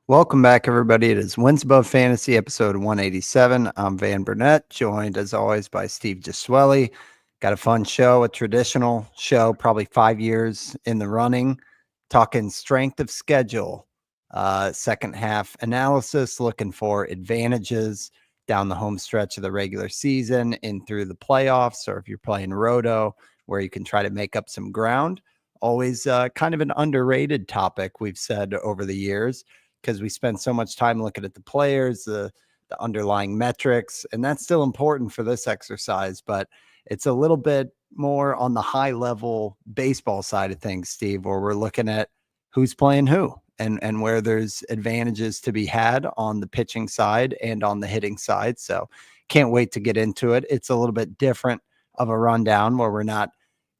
Welcome back, everybody. It is Wins Above Fantasy, episode 187. I'm Van Burnett, joined as always by Steve Gesuele. Got a fun show, a traditional show, probably 5 years in the running, talking strength of schedule, second half analysis, looking for advantages down the home stretch of the regular season and through the playoffs, or if you're playing Roto, where you can try to make up some ground. Always kind of an underrated topic, we've said over the years, because we spend so much time looking at the players, the underlying metrics, and that's still important for this exercise, but it's a little bit more on the high level baseball side of things, Steve, where we're looking at who's playing who and where there's advantages to be had on the pitching side and on the hitting side. So can't wait to get into it. It's a little bit different of a rundown where we're not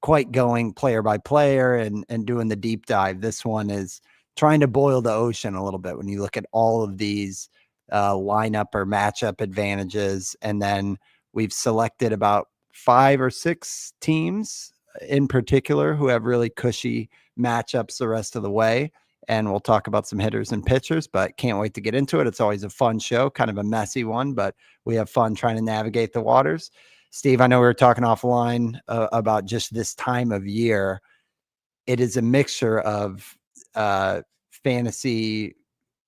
quite going player by player and doing the deep dive. This one is trying to boil the ocean a little bit when you look at all of these lineup or matchup advantages. And then we've selected about 5 or 6 teams in particular who have really cushy matchups the rest of the way. And we'll talk about some hitters and pitchers, but can't wait to get into it. It's always a fun show, kind of a messy one, but we have fun trying to navigate the waters. Steve, I know we were talking offline about just this time of year. It is a mixture of fantasy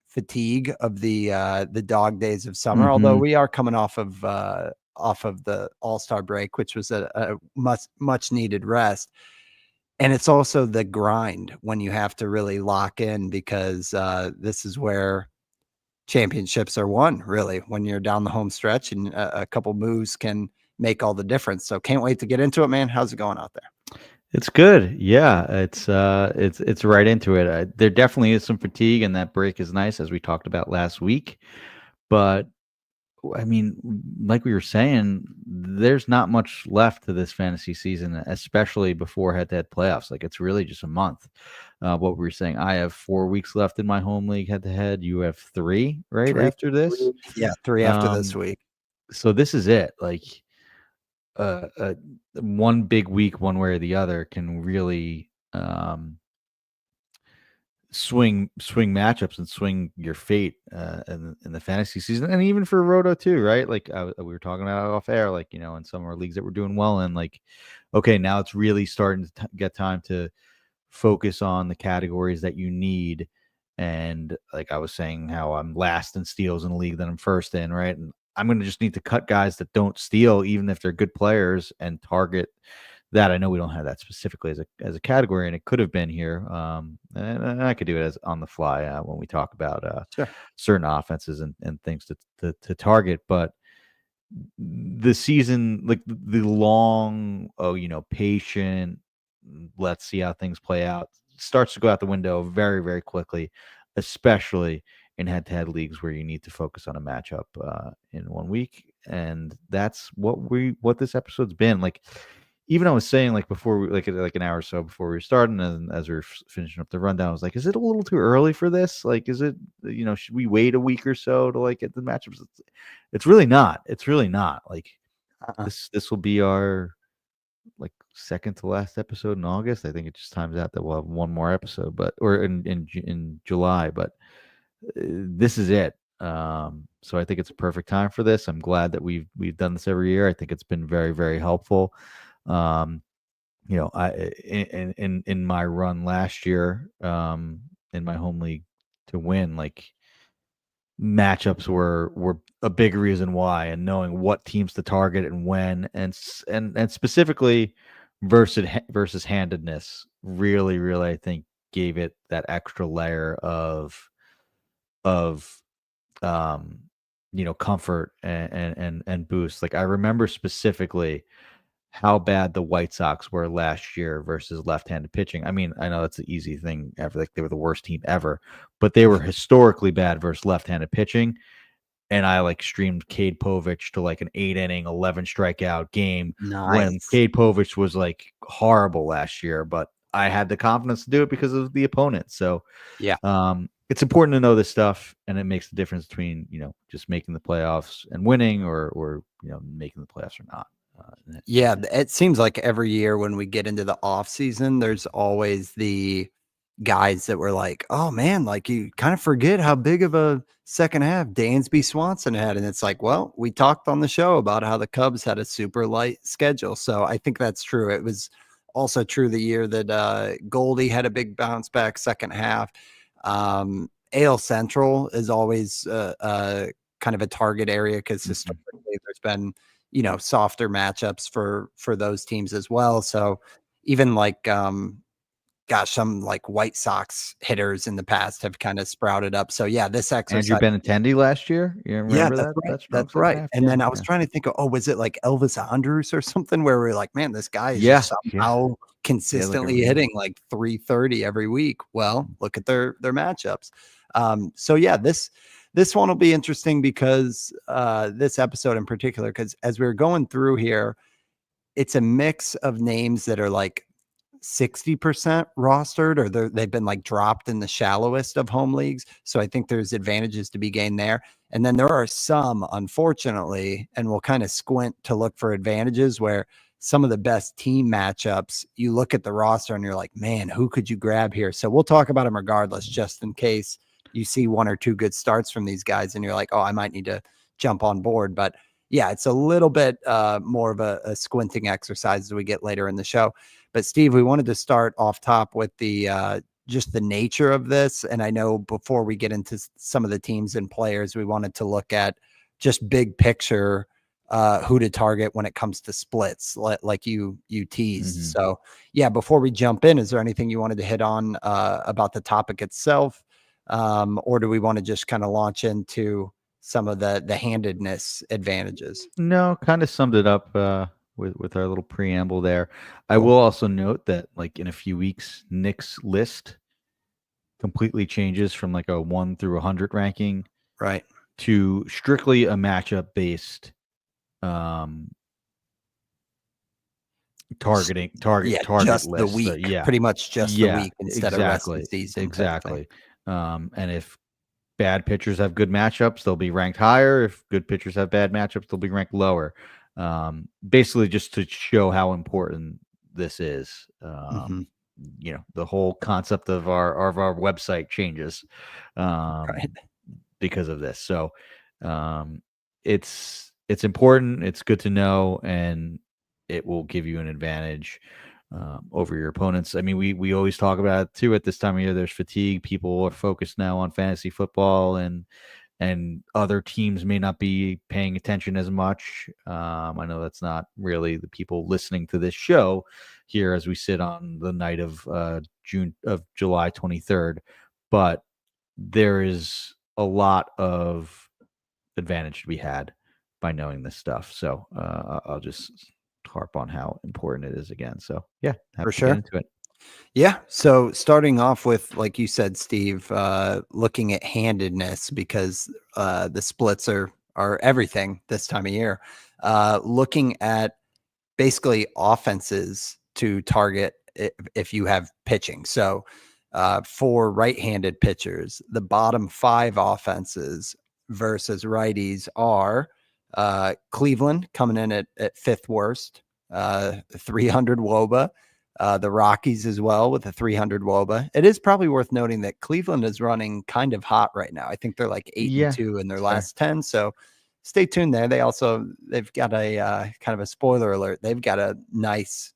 fatigue of the dog days of summer, although we are coming off of the All-Star break, which was a much needed rest. And it's also the grind when you have to really lock in, because this is where championships are won, really, when you're down the home stretch, and a couple moves can make all the difference. So can't wait to get into it, man. How's it going out there? It's good. Yeah, it's right into it. There definitely is some fatigue, and that break is nice, as we talked about last week. But I mean, like we were saying, there's not much left to this fantasy season, especially before head-to-head playoffs. Like, it's really just a month. What we were saying, I have 4 weeks left in my home league head-to-head. You have 3, right, Three, after this. yeah, 3 after this Um, week. so this is it. Like, one big week, one way or the other, can really swing matchups and swing your fate in the fantasy season, and even for Roto too, right? Like we were talking about off air, like in some of our leagues that we're doing well in, like okay, now it's really starting to get time to focus on the categories that you need. And like I was saying, how I'm last in steals in the league that I'm first in, right? And I'm going to just need to cut guys that don't steal, even if they're good players, and target that. I know we don't have that specifically as a category, and it could have been here. And I could do it as on the fly when we talk about Sure. certain offenses and things to target. But the season, like the long, patient, let's see how things play out, starts to go out the window very, very quickly, especially in head-to-head leagues where you need to focus on a matchup in 1 week. And that's what this episode's been. Like, even I was saying, like, before we like an hour or so before we were starting, and as we were finishing up the rundown, I was like, is it a little too early for this? Like, is it, should we wait a week or so to like get the matchups? It's really not. It's really not. Like, Uh-uh. this will be our like second to last episode in August. I think it just times out that we'll have one more episode, but or in July, but this is it. So I think it's a perfect time for this. I'm glad that we've done this every year. I think it's been very, very helpful. Um, I in my run last year, in my home league to win, like matchups were a big reason why, and knowing what teams to target and when, and specifically versus handedness really, really, I think, gave it that extra layer of um comfort and boost. Like, I remember specifically how bad the White Sox were last year versus left-handed pitching. I mean, I know that's the easy thing ever. Like, they were the worst team ever, but they were historically bad versus left-handed pitching. And I like streamed Cade Povich to like an 8 inning, 11 strikeout game when Nice. Cade Povich was like horrible last year, but I had the confidence to do it because of the opponent. So Yeah. it's important to know this stuff, and it makes the difference between just making the playoffs and winning, or making the playoffs or not. Yeah, it seems like every year when we get into the off season, there's always the guys that were like, oh man, like you kind of forget how big of a second half Dansby Swanson had. And it's like, well, we talked on the show about how the Cubs had a super light schedule. So I think that's true. It was also true the year that Goldie had a big bounce back second half. AL Central is always kind of a target area because historically there's been, softer matchups for those teams as well. So even like some like White Sox hitters in the past have kind of sprouted up. So yeah, this Andrew exercise. Benintendi last year. You Yeah, remember that's that right. strong That's second right. half? And Yeah, then I was yeah, trying to think of, was it like Elvis Andrus or something where we're like, man, this guy is just yeah, yeah, somehow yeah. Like consistently yeah. hitting like 330 every week. Well, look at their matchups. So yeah, this one will be interesting because this episode in particular, because as we're going through here, it's a mix of names that are like 60% rostered or they've been like dropped in the shallowest of home leagues. So I think there's advantages to be gained there. And then there are some, unfortunately, and we'll kind of squint to look for advantages where some of the best team matchups, you look at the roster and you're like, man, who could you grab here? So we'll talk about them regardless, just in case you see one or two good starts from these guys and you're like, oh, I might need to jump on board. But yeah, it's a little bit more of a squinting exercise as we get later in the show. But Steve, we wanted to start off top with the just the nature of this. And I know before we get into some of the teams and players, we wanted to look at just big picture who to target when it comes to splits, like you teased. Mm-hmm. So yeah, before we jump in, is there anything you wanted to hit on about the topic itself? Or do we want to just kind of launch into some of the handedness advantages? No, kind of summed it up with our little preamble there. I Cool. will also note that like in a few weeks, Nick's list completely changes from like a 1 through 100 ranking Right. to strictly a matchup based um Yeah, target just the list. So week, yeah. pretty much just the Yeah, week instead of rest of the exactly. season type thing. Exactly. And if bad pitchers have good matchups, they'll be ranked higher. If good pitchers have bad matchups, they'll be ranked lower. Basically just to show how important this is. Mhm. The whole concept of our website changes Right. because of this. So it's important. It's good to know, and it will give you an advantage over your opponents. I mean, we always talk about it too. At this time of year, there's fatigue. People are focused now on fantasy football, and other teams may not be paying attention as much. I know that's not really the people listening to this show here as we sit on the night of July 23rd, but there is a lot of advantage to be had by knowing this stuff. So I'll just harp on how important it is again. So yeah, For happy to get sure. into it. Yeah. So starting off with, like you said, Steve, looking at handedness because the splits are everything this time of year. Looking at basically offenses to target if you have pitching. So for right-handed pitchers, the bottom five offenses versus righties are Cleveland coming in at fifth worst, 300 WOBA. The Rockies as well with a 300 WOBA. It is probably worth noting that Cleveland is running kind of hot right now. I think they're like 8-2 in their Fair. last 10. So stay tuned there. They've got a kind of a spoiler alert. They've got a nice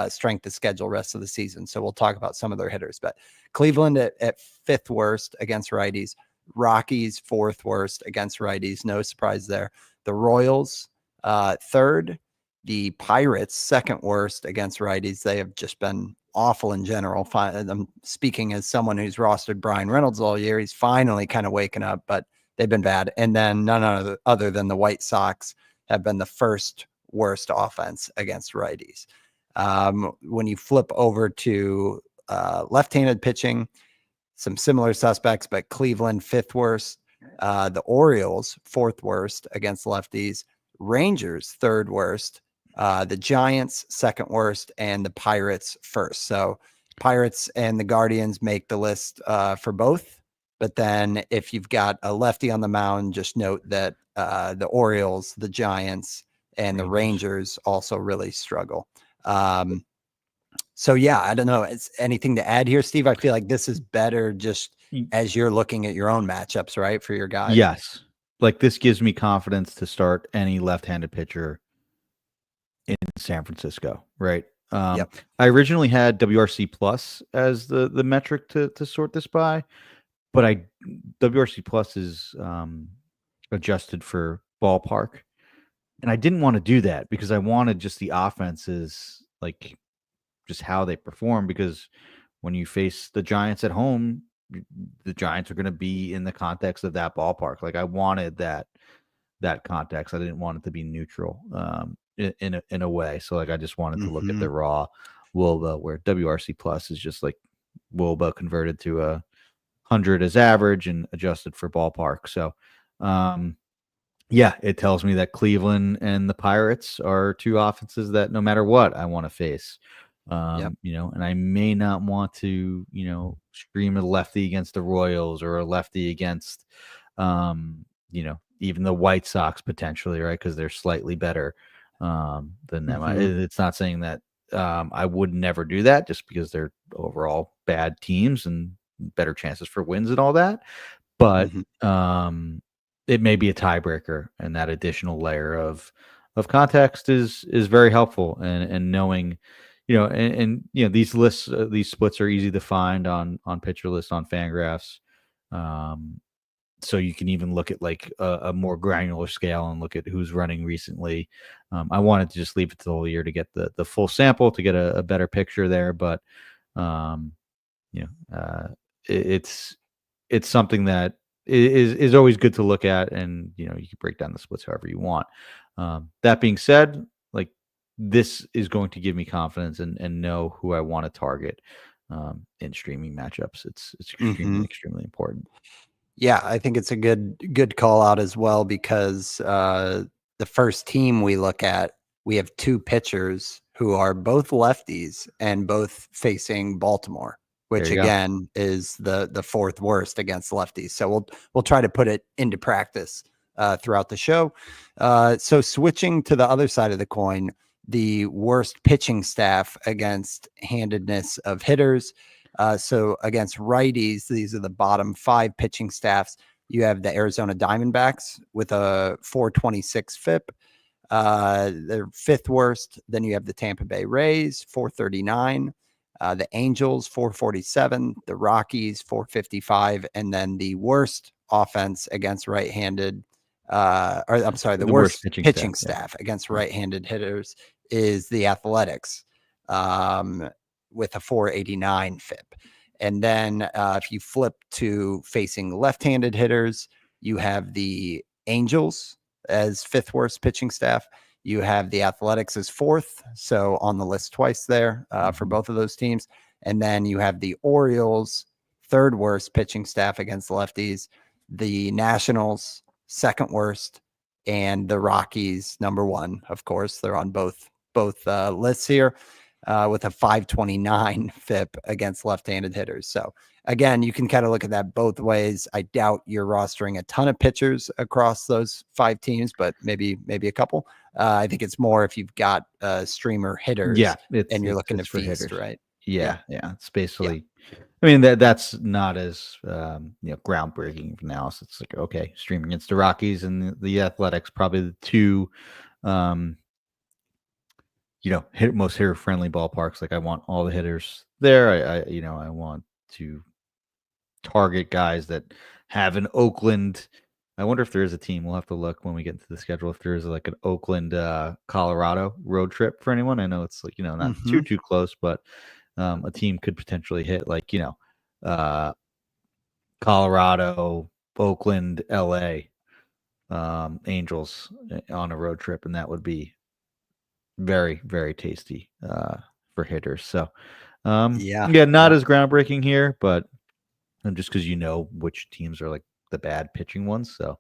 strength of schedule rest of the season. So we'll talk about some of their hitters, but Cleveland at fifth worst against righties, Rockies fourth worst against righties. No surprise there. The Royals third, the Pirates second worst against righties. They have just been awful in general. I'm speaking as someone who's rostered Brian Reynolds all year. He's finally kind of waking up, but they've been bad. And then none other than the White Sox have been the first worst offense against righties. When you flip over to left-handed pitching, some similar suspects, but Cleveland fifth worst, the Orioles fourth worst against lefties, Rangers third worst, the Giants second worst, and the Pirates first. So Pirates and the Guardians make the list for both. But then if you've got a lefty on the mound, just note that the Orioles, the Giants, and the Rangers also really struggle. So yeah, I don't know. Is anything to add here, Steve? I feel like this is better just Y- as you're looking at your own matchups, right, for your guys. Yes. Like this gives me confidence to start any left-handed pitcher in San Francisco, right? Yep. I originally had WRC plus as the metric to sort this by, but I WRC plus is adjusted for ballpark, and I didn't want to do that because I wanted just the offenses, like just how they perform. Because when you face the Giants at home, the Giants are going to be in the context of that ballpark. Like I wanted that context. I didn't want it to be neutral in a way. So like I just wanted to look at Hmm. the raw Wilba, where WRC plus is just like Wilba converted to a 100 as average and adjusted for ballpark. So yeah, it tells me that Cleveland and the Pirates are two offenses that no matter what I want to face. Yep. And I may not want to, stream a lefty against the Royals or a lefty against, even the White Sox potentially, right? Because they're slightly better than them. Hmm. It's not saying that I would never do that just because they're overall bad teams and better chances for wins and all that. But Hmm. it may be a tiebreaker, and that additional layer of context is very helpful. And knowing, these lists, these splits are easy to find on Pitcher List on Fangraphs. Um, so you can even look at like a more granular scale and look at who's running recently. I wanted to just leave it to the whole year to get the full sample to get a better picture there, but um, you know, it's something that is always good to look at, and you can break down the splits however you want. That being said, like this is going to give me confidence and know who I want to target in streaming matchups. It's Hmm. extremely important. Yeah, I think it's a good call out as well because the first team we look at, we have two pitchers who are both lefties and both facing Baltimore, There which you go. again is the fourth worst against lefties. So we'll try to put it into practice throughout the show. So switching to the other side of the coin, the worst pitching staff against handedness of hitters. So against righties, these are the bottom five pitching staffs. You have the Arizona Diamondbacks with a 426 FIP. They're fifth worst. Then you have the Tampa Bay Rays, 439. The Angels, 447. The Rockies, 455. And then the worst offense against right-handed, or I'm sorry, the The worst worst pitching staff. pitching Yeah. staff against right-handed hitters is the Athletics. With a 489 FIP. And then if you flip to facing left-handed hitters, you have the Angels as fifth worst pitching staff. You have the Athletics as fourth, so on the list twice there for both of those teams. And then you have the Orioles, third worst pitching staff against lefties. The Nationals, second worst, and the Rockies, number one. Of course, they're on both lists here with a 529 FIP against left-handed hitters. So again, you can kind of look at that both ways. I doubt you're rostering a ton of pitchers across those five teams, but maybe a couple. I think it's more if you've got streamer hitters Yeah, it's and you're it's looking to it's for feast, hitters. right? Yeah. Yeah, yeah. It's Yeah. basically, I mean, that's not as groundbreaking analysis. It's like, okay, streaming against the Rockies and the Athletics, probably the two um, most hitter friendly ballparks. Like I want all the hitters there. I want to target guys that have an Oakland. I wonder if there is a team. We'll have to look when we get into the schedule if there is like an Oakland, Colorado road trip for anyone. I know it's like not Mm-hmm. too close, but a team could potentially hit like uh, Colorado, Oakland, L.A. Angels on a road trip, and that would be very very tasty for hitters. So Yeah. yeah, not Yep. as groundbreaking here, but just because which teams are like the bad pitching ones. So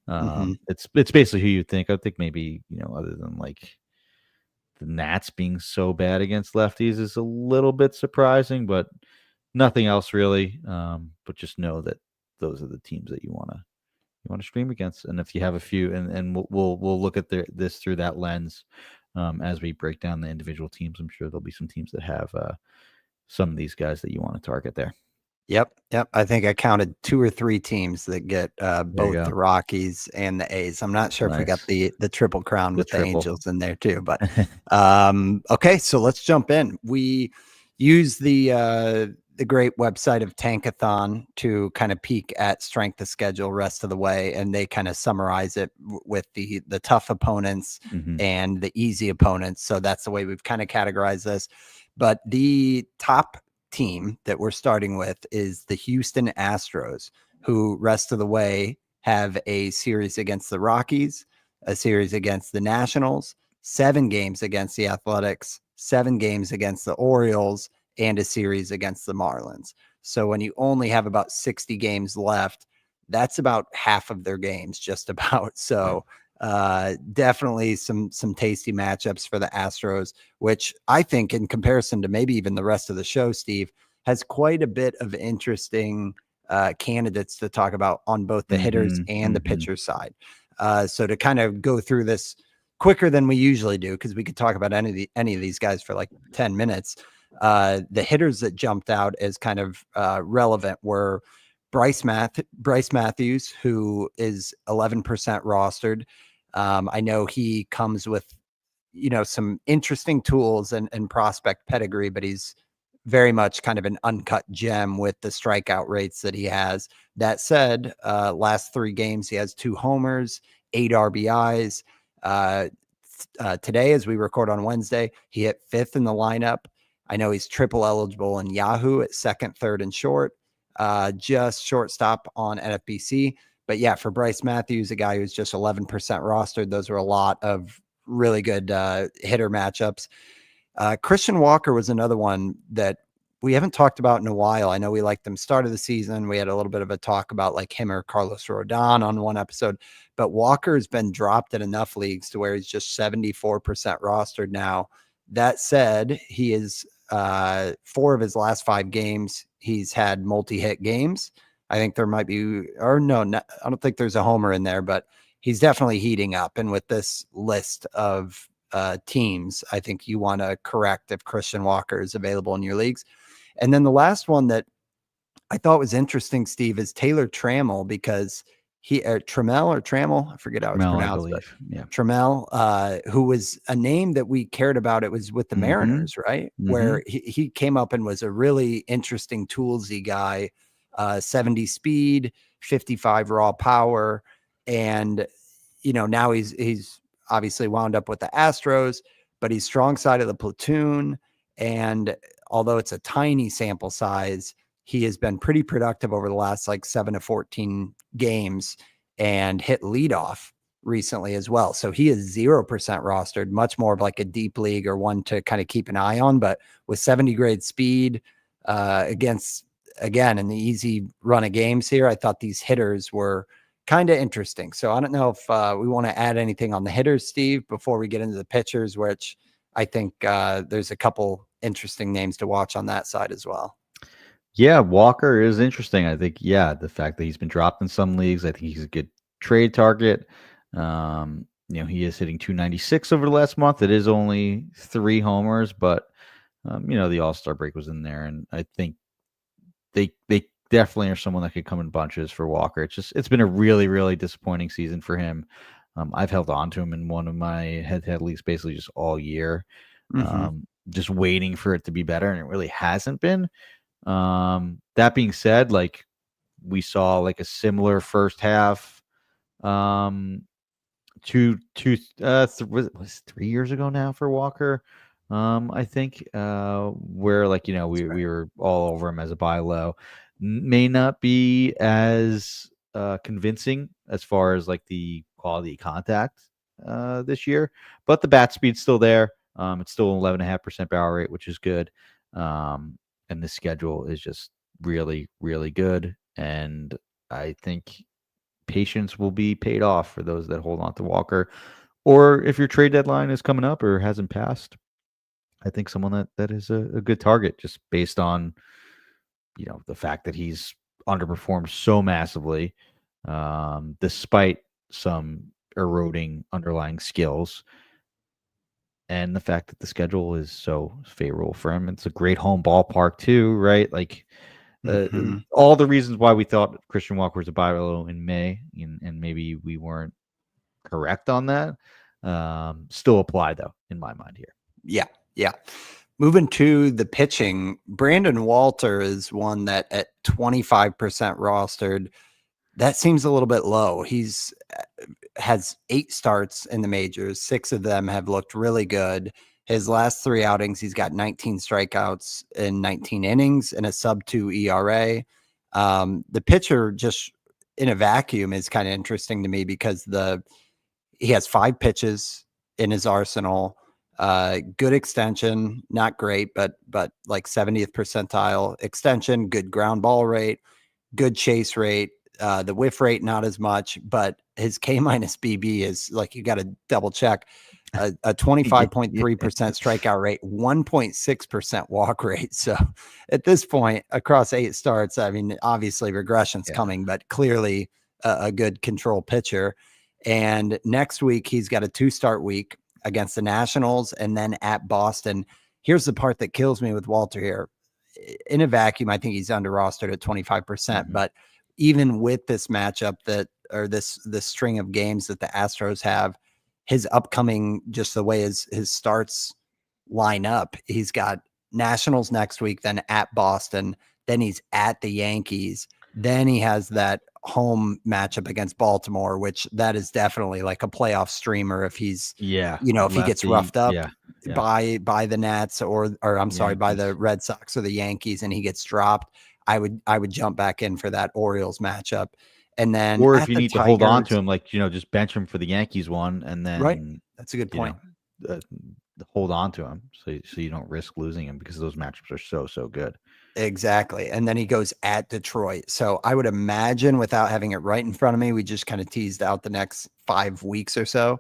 Mm-hmm. it's basically who you think. I think maybe other than like the Nats being so bad against lefties is a little bit surprising, but nothing else really. But just know that those are the teams that you want to stream against, and if you have a few, and we'll look at this through that lens. as we break down the individual teams. I'm sure there'll be some teams that have some of these guys that you want to target there. Yep. I think I counted 2 or 3 teams that get, There you both go. the Rockies and the A's. I'm not sure if we got Nice. the triple crown The with the triple. Angels in there too, but, okay, so let's jump in. We use the great website of Tankathon to kind of peek at strength of schedule rest of the way, and they kind of summarize it with the tough opponents and the easy opponents. So that's the way we've kind of categorized this. But the top team that we're starting with is the Houston Astros, who rest of the way have a series against the Rockies, a series against the Nationals, 7 games against the Athletics, 7 games against the Orioles, and a series against the Marlins. So when you only have about 60 games left, that's about half of their games, just about. So definitely some tasty matchups for the Astros, which I think, in comparison to maybe even the rest of the show, Steve, has quite a bit of interesting candidates to talk about on both the hitters and the pitcher side. So to kind of go through this quicker than we usually do, because we could talk about any of these guys for like 10 minutes. The hitters that jumped out as kind of relevant were Bryce Matthews, who is 11% rostered. I know he comes with, some interesting tools and prospect pedigree, but he's very much kind of an uncut gem with the strikeout rates that he has. That said, last 3 games, he has 2 homers, 8 RBIs. Today, as we record on Wednesday, he hit 5th in the lineup. I know he's triple eligible in Yahoo at 2nd, 3rd, and short, just shortstop on NFBC. But yeah, for Bryce Matthews, a guy who's just 11% rostered, those are a lot of really good hitter matchups. Christian Walker was another one that we haven't talked about in a while. I know we liked them start of the season. We had a little bit of a talk about like him or Carlos Rodon on one episode, but Walker has been dropped in enough leagues to where he's just 74% rostered now. That said, he is 4 of his last 5 games, he's had multi-hit games. I think there might be, or no, I don't think there's a homer in there, but he's definitely heating up. And with this list of teams, I think you want to correct if Christian Walker is available in your leagues. And then the last one that I thought was interesting, Steve, is Taylor Trammell, because Trammell, I forget how it's Mel, I pronounced, but believe. Yeah. Trammell, who was a name that we cared about. It was with the Mariners, right? Where he came up and was a really interesting toolsy guy, 70 speed, 55 raw power. And, now he's obviously wound up with the Astros, but he's strong side of the platoon. And although it's a tiny sample size, he has been pretty productive over the last like 7 to 14 games and hit leadoff recently as well. So he is 0% rostered, much more of like a deep league or one to kind of keep an eye on. But with 70 grade speed against, again, in the easy run of games here, I thought these hitters were kind of interesting. So I don't know if we want to add anything on the hitters, Steve, before we get into the pitchers, which I think there's a couple interesting names to watch on that side as well. Yeah, Walker is interesting. I think, the fact that he's been dropped in some leagues, I think he's a good trade target. He is hitting 296 over the last month. It is only 3 homers, but the All-Star break was in there, and I think they definitely are someone that could come in bunches for Walker. It's been a really, really disappointing season for him. I've held on to him in one of my head-to-head leagues basically just all year, just waiting for it to be better, and it really hasn't been. That being said, like we saw like a similar first half was 3 years ago now for Walker. I think where we were all over him as a buy low. May not be as convincing as far as like the quality contact this year, but the bat speed's still there. It's still 11.5% barrel rate, which is good. And the schedule is just really, really good. And I think patience will be paid off for those that hold on to Walker. Or if your trade deadline is coming up or hasn't passed, I think someone that is a good target just based on, the fact that he's underperformed so massively, despite some eroding underlying skills. and the fact that the schedule is so favorable for him. It's a great home ballpark too, right? Like Hmm. all the reasons why we thought Christian Walker was a buy low in May, and maybe we weren't correct on that, still apply though in my mind here. Yeah. Yeah. Moving to the pitching, Brandon Walter is one that at 25% rostered, that seems a little bit low. He's has 8 starts in the majors. 6 of them have looked really good. His last 3 outings, he's got 19 strikeouts in 19 innings and a sub-2 ERA. The pitcher just in a vacuum is kind of interesting to me because he has 5 pitches in his arsenal. Good extension, not great, but like 70th percentile extension, good ground ball rate, good chase rate. The whiff rate, not as much, but his K minus BB is like, you got to double check a 25.3% strikeout rate, 1.6% walk rate. So at this point, across 8 starts, I mean, obviously regression's coming, but clearly a good control pitcher. And next week, he's got a 2-start week against the Nationals and then at Boston. Here's the part that kills me with Walter here. In a vacuum, I think he's under rostered at 25%, but even with this matchup or this string of games that the Astros have, his upcoming, just the way his starts line up, he's got Nationals next week, then at Boston, then he's at the Yankees, then he has that home matchup against Baltimore, which that is definitely like a playoff streamer if he's, if he gets roughed up by the Nats or I'm sorry, by the Red Sox or the Yankees and he gets dropped, I would jump back in for that Orioles matchup. And then, or if you need to hold on to him, like, just bench him for the Yankees one, and then right, that's a good point. Hold on to him so you don't risk losing him because those matchups are so good. Exactly. And then he goes at Detroit. So I would imagine, without having it right in front of me, we just kind of teased out the next 5 weeks or so.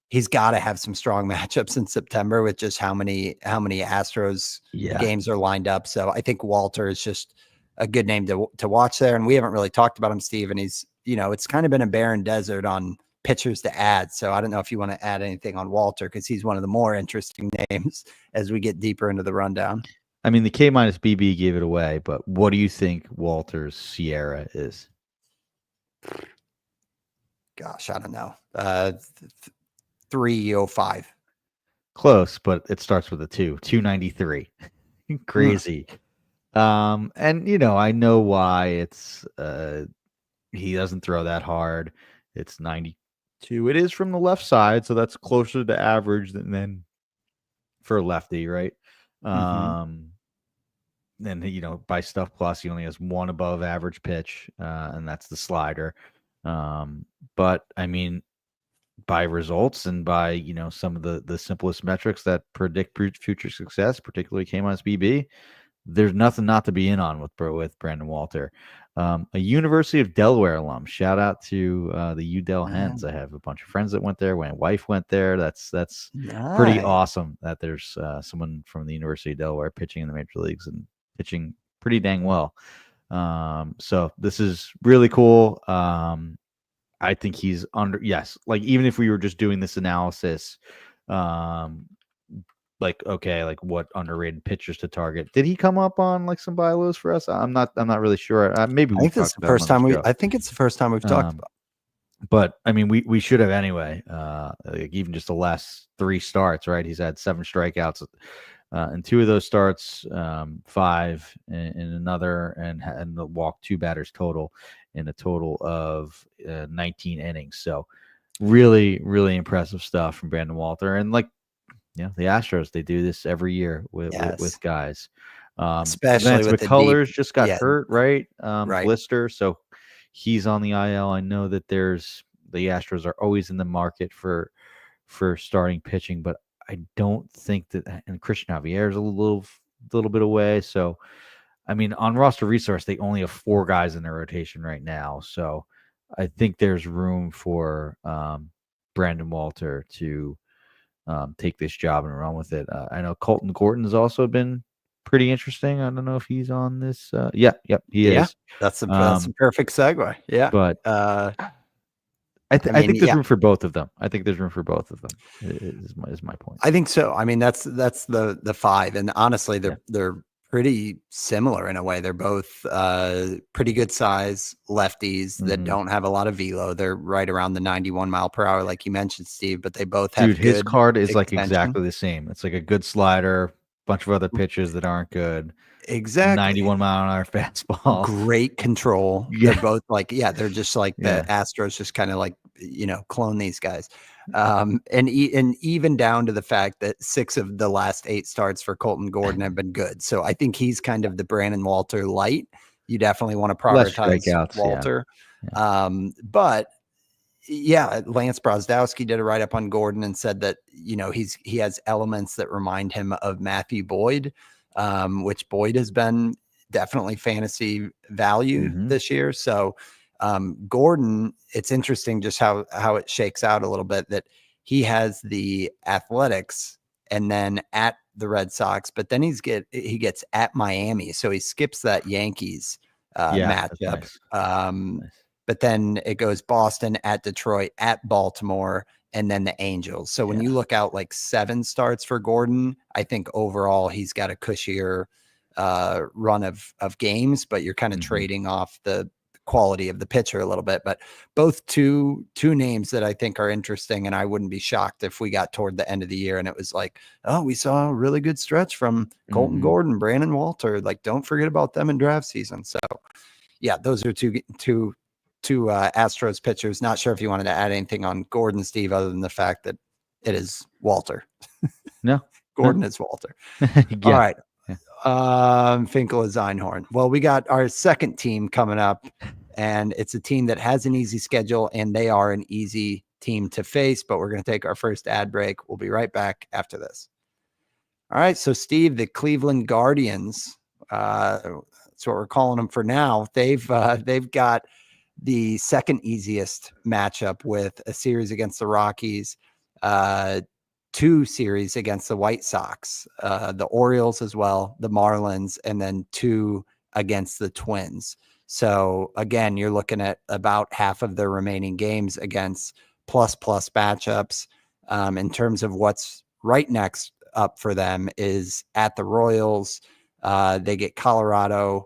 He's got to have some strong matchups in September with just how many Astros games are lined up. So I think Walter is just a good name to watch there. And we haven't really talked about him, Steve. And he's, it's kind of been a barren desert on pitchers to add. So I don't know if you want to add anything on Walter, because he's one of the more interesting names as we get deeper into the rundown. I mean, the K minus BB gave it away, but what do you think Walter's Sierra is? Gosh, I don't know. 305. Close, but it starts with a 293. Crazy. And I know why it's he doesn't throw that hard. It's 92. It is from the left side, so that's closer to average than for a lefty, right? Then by Stuff Plus, he only has 1 above average pitch, and that's the slider. But I mean, by results and by some of the simplest metrics that predict future success, particularly K minus BB, there's nothing not to be in on with Brandon Walter. A University of Delaware alum. Shout out to the UDel Hens. I have a bunch of friends that went there. My wife went there. That's nice. Pretty awesome that there's someone from the University of Delaware pitching in the major leagues and pitching pretty dang well. So this is really cool. I think he's like, even if we were just doing this analysis, like what underrated pitchers to target. Did he come up on like some buy lows for us? I'm not really sure. Maybe I think it's the first time we've talked about. But I mean, we should have anyway. Like even just the last 3 starts, right? He's had 7 strikeouts in 2 of those starts, 5 in another, and walked 2 batters total in a total of 19 innings. So really, really impressive stuff from Brandon Walter. And like, the Astros, they do this every year with guys. Especially with the McCullers just got hurt, right? Right. Blister. So he's on the IL. I know that the Astros are always in the market for starting pitching, but I don't think that, and Christian Javier is a little bit away. So, I mean, on roster resource, they only have 4 guys in their rotation right now. So I think there's room for Brandon Walter to take this job and run with it. I know Colton Gordon's also been pretty interesting. I don't know if he's on this. He is. That's a perfect segue. Yeah. But I think there's room for both of them. I think there's room for both of them. Is my point. I think so. I mean, that's the five, and honestly, they're pretty similar in a way. They're both pretty good size lefties that don't have a lot of velo. They're right around the 91 mile per hour, like you mentioned, Steve. But they both have his good card is like extension. exactly the same. It's like a good slider, bunch of other pitches that aren't good. Exactly. 91 mile an hour fastball. Great control. Yeah. They're both like, they're just like the Astros, just kind of like, clone these guys. And even down to the fact that 6 of the last 8 starts for Colton Gordon have been good. So I think he's kind of the Brandon Walter light. You definitely want to Less prioritize strikeouts, Walter. Yeah. But Lance Brozdowski did a write up on Gordon and said that, he has elements that remind him of Matthew Boyd, which Boyd has been definitely fantasy value this year. So Gordon, it's interesting just how it shakes out a little bit, that he has the Athletics and then at the Red Sox, but then he gets at Miami. So he skips that Yankees matchup. Nice. But then it goes Boston, at Detroit, at Baltimore, and then the Angels. So when you look out like 7 starts for Gordon, I think overall he's got a cushier run of games, but you're kind of trading off the quality of the pitcher a little bit. But both two names that I think are interesting, and I wouldn't be shocked if we got toward the end of the year and it was like, oh, we saw a really good stretch from Colton Gordon, Brandon Walter. Like, don't forget about them in draft season. So those are two Astros pitchers. Not sure if you wanted to add anything on Gordon, Steve, other than the fact that it is Walter. No, Gordon is Walter. All right. Finkel is Einhorn. Well, we got our second team coming up, and it's a team that has an easy schedule, and they are an easy team to face. But we're going to take our first ad break. We'll be right back after this. All right. So, Steve, the Cleveland Guardians, that's what we're calling them for now. They've got the second easiest matchup with a series against the Rockies, 2 series against the White Sox, the Orioles as well, the Marlins, and then 2 against the Twins. So again, you're looking at about half of their remaining games against plus matchups. In terms of what's right next up for them is at the Royals. They get Colorado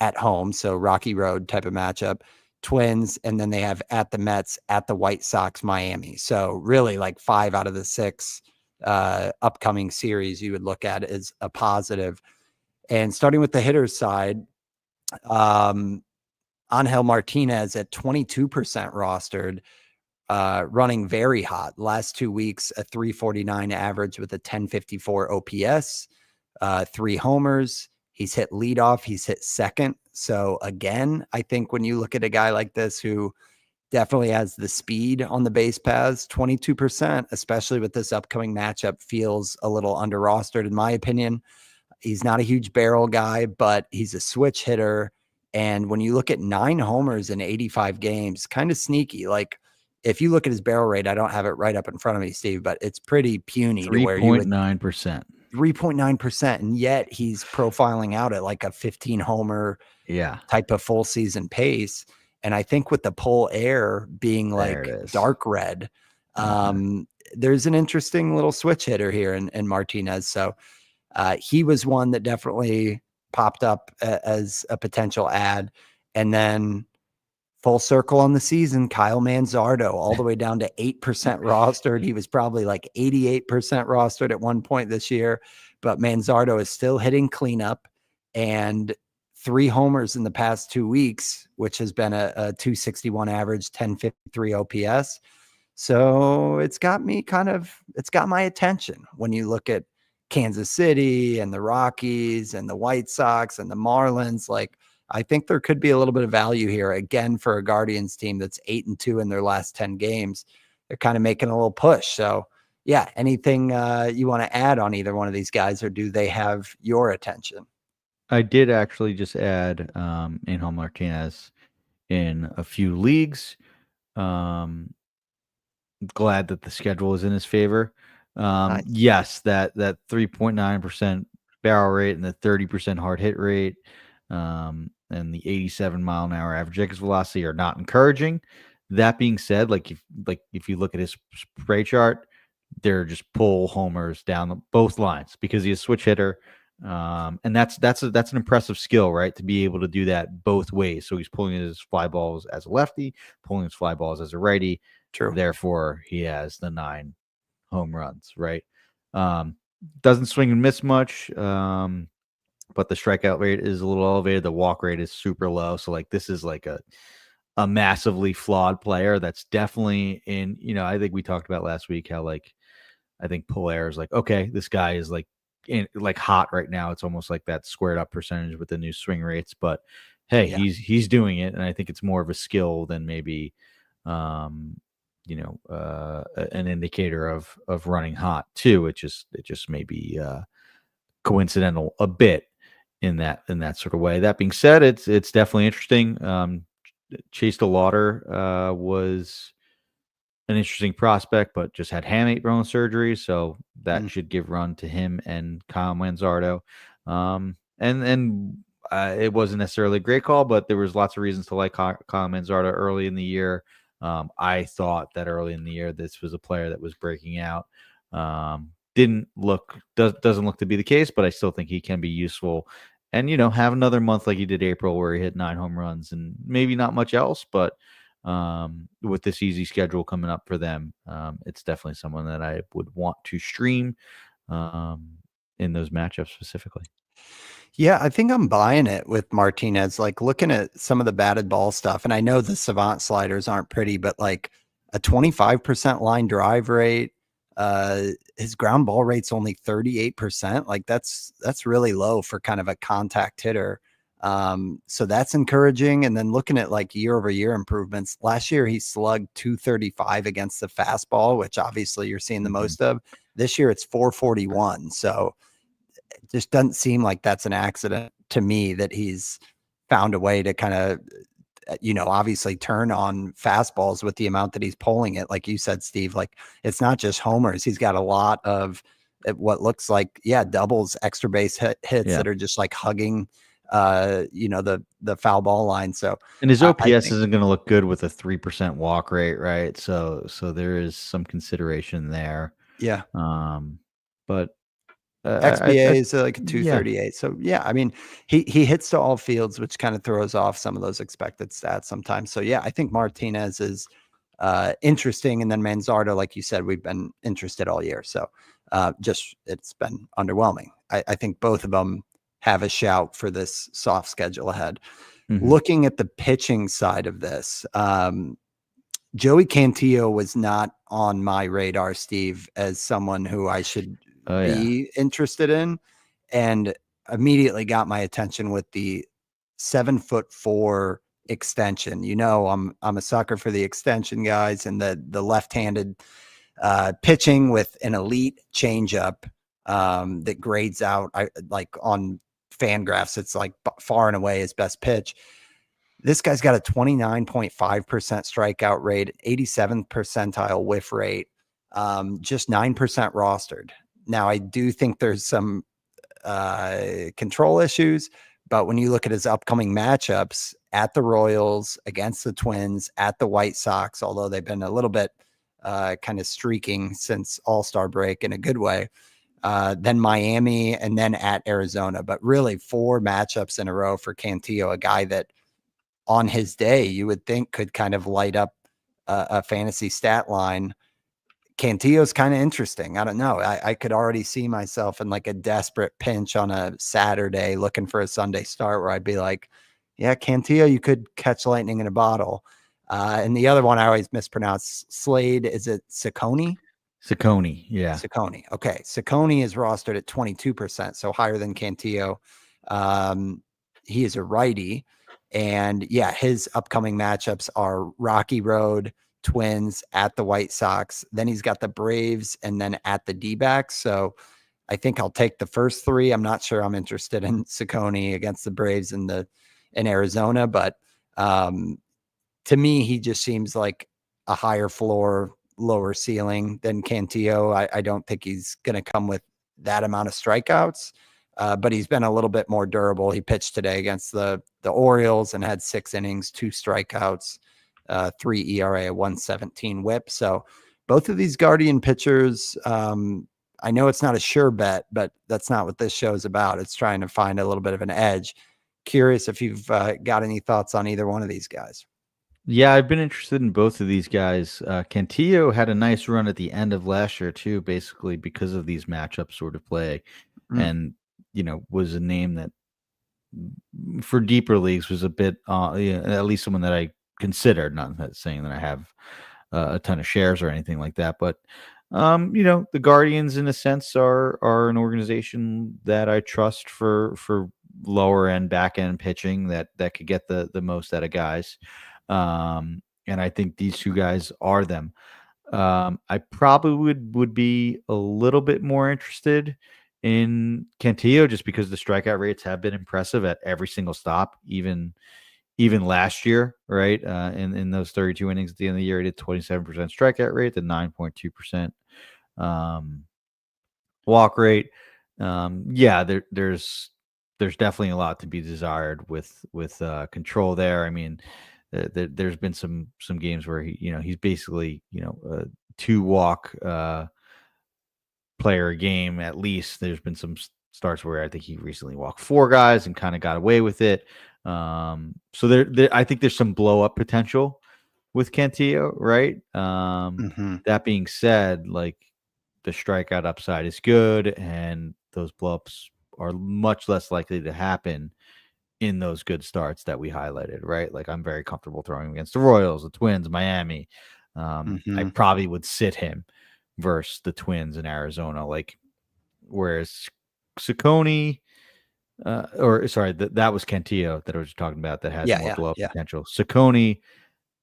at home, so Rocky Road type of matchup, Twins, and then they have at the Mets, at the White Sox, Miami. So really like 5 out of the 6 upcoming series you would look at as a positive. And starting with the hitters side, Angel Martinez at 22% rostered, running very hot. Last 2 weeks, a 349 average with a 1054 OPS, 3 homers. He's hit leadoff. He's hit second. So again, I think when you look at a guy like this who definitely has the speed on the base paths, 22%, especially with this upcoming matchup, feels a little under rostered in my opinion. He's not a huge barrel guy, but he's a switch hitter. And when you look at 9 homers in 85 games, kind of sneaky. Like if you look at his barrel rate, I don't have it right up in front of me, Steve, but it's pretty puny to where you would 3.9%. 3.9%, and yet he's profiling out at like a 15 homer type of full season pace. And I think with the Pole Air being like dark red, there's an interesting little switch hitter here in Martinez. So he was one that definitely popped up as a potential ad. And then full circle on the season, Kyle Manzardo, all the way down to 8% rostered. He was probably like 88% rostered at one point this year, but Manzardo is still hitting cleanup, and 3 homers in the past 2 weeks, which has been a 261 average, 1053 OPS. So it's got my attention when you look at Kansas City and the Rockies and the White Sox and the Marlins. Like, I think there could be a little bit of value here again for a Guardians team that's 8-2 in their last 10 games. They're kind of making a little push. So anything you want to add on either one of these guys, or do they have your attention? I did actually just add Angel Martinez in a few leagues. Glad that the schedule is in his favor. Nice. Yes, that 3.9% barrel rate and the 30% hard hit rate, and the 87 mile an hour average exit velocity are not encouraging. That being said, if you look at his spray chart, they're just pull homers down both lines because he's a switch hitter. And that's an impressive skill, right? To be able to do that both ways. So he's pulling his fly balls as a lefty, pulling his fly balls as a righty. True. Therefore, he has the 9 home runs, right? Doesn't swing and miss much, but the strikeout rate is a little elevated. The walk rate is super low. So like this is like a massively flawed player that's definitely in, I think we talked about last week how like I think Polaire is like, okay, this guy is like hot right now. It's almost like that squared up percentage with the new swing rates. But hey, Yeah. he's doing it, and I think it's more of a skill than maybe an indicator of running hot too. It just may be coincidental a bit in that sort of way. That being said, it's definitely interesting. Chase DeLauder was an interesting prospect, but just had hamate bone surgery, so that should give run to him and Kyle Manzardo. It wasn't necessarily a great call, but there was lots of reasons to like Kyle Manzardo early in the year. I thought that early in the year this was a player that was breaking out. Doesn't look to be the case, but I still think he can be useful. And have another month like he did April, where he hit 9 home runs and maybe not much else, but with this easy schedule coming up for them, it's definitely someone that I would want to stream in those matchups specifically. Yeah, I think I'm buying it with Martinez. Like looking at some of the batted ball stuff, and I know the Savant sliders aren't pretty, but like a 25% line drive rate, his ground ball rate's only 38%. Like that's really low for kind of a contact hitter. So that's encouraging. And then looking at like year over year improvements, last year he slugged 235 against the fastball, which obviously you're seeing the most of. This year it's 441. So it just doesn't seem like that's an accident to me that he's found a way to kind of, obviously turn on fastballs with the amount that he's pulling it. Like you said, Steve, like it's not just homers. He's got a lot of what looks like, doubles, extra base hits that are just like hugging, the foul ball line. So, and his I OPS think, isn't going to look good with a 3% walk rate, right? So there is some consideration there. yeah. But XBA is like a yeah. 238. So yeah, I mean, he hits to all fields, which kind of throws off some of those expected stats sometimes. So yeah, I think Martinez is interesting. And then Manzardo, like you said, we've been interested all year. So just it's been underwhelming. I think both of them have a shout for this soft schedule ahead. Looking at the pitching side of this, Joey Cantillo was not on my radar, Steve, as someone who I should be interested in, and immediately got my attention with the 7'4" extension. I'm a sucker for the extension guys and the left-handed pitching with an elite changeup that grades out. I like on Fangraphs, it's like far and away his best pitch. This guy's got a 29.5% strikeout rate, 87th percentile whiff rate, just 9% rostered. Now, I do think there's some control issues, but when you look at his upcoming matchups at the Royals, against the Twins, at the White Sox, although they've been a little bit kind of streaking since All-Star break in a good way, then Miami, and then at Arizona. But really 4 matchups in a row for Cantillo, a guy that on his day you would think could kind of light up a fantasy stat line. Cantillo's kind of interesting. I don't know. I could already see myself in like a desperate pinch on a Saturday looking for a Sunday start where I'd be like, yeah, Cantillo, you could catch lightning in a bottle. And the other one I always mispronounce, Slade, is it Ciccone? Ciccone, yeah. Ciccone. Okay. Ciccone is rostered at 22%, so higher than Cantillo. He is a righty. And yeah, his upcoming matchups are Rocky Road, Twins, at the White Sox. Then he's got the Braves and then at the D-backs. So I think I'll take the first 3. I'm not sure I'm interested in Ciccone against the Braves in Arizona, but to me, he just seems like a higher floor, lower ceiling than Cantillo. I don't think he's going to come with that amount of strikeouts, but he's been a little bit more durable. He pitched today against the Orioles and had 6 innings, 2 strikeouts. 3 ERA, a 117 whip. So both of these Guardian pitchers, I know it's not a sure bet, but that's not what this show is about. It's trying to find a little bit of an edge. Curious if you've got any thoughts on either one of these guys. Yeah, I've been interested in both of these guys. Cantillo had a nice run at the end of last year too, basically because of these matchup sort of play, Mm. and was a name that for deeper leagues was a bit, at least someone that I considered. Not saying that I have a ton of shares or anything like that, but the Guardians, in a sense, are an organization that I trust for lower end, back end pitching that could get the most out of guys. And I think these two guys are them. I probably would be a little bit more interested in Cantillo just because the strikeout rates have been impressive at every single stop, even last year, right? In those 32 innings at the end of the year, he did 27% strikeout rate, the 9.2% walk rate. Yeah, there's definitely a lot to be desired with control there. I mean, there's been some games where he's basically a 2-walk player a game at least. There's been some starts where I think he recently walked 4 guys and kind of got away with it. So there I think there's some blow up potential with Cantillo, right? Mm-hmm. That being said, like the strikeout upside is good, and those blowups are much less likely to happen in those good starts that we highlighted, right? Like I'm very comfortable throwing him against the Royals, the Twins, Miami. I Mm-hmm. probably would sit him versus the Twins in Arizona. Like whereas Ciccone, or sorry, that was Cantillo that I was talking about that has more Yeah. blow up Yeah. potential. Ciccone,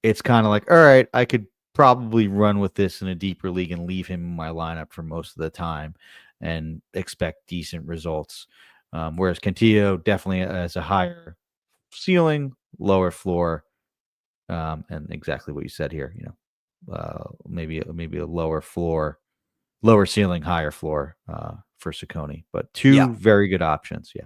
it's kind of like, all right, I could probably run with this in a deeper league and leave him in my lineup for most of the time and expect decent results. Whereas Cantillo definitely has a higher ceiling, lower floor, and exactly what you said here. Maybe a lower floor, lower ceiling, higher floor for Ciccone, but Yeah. two very good options. Yeah.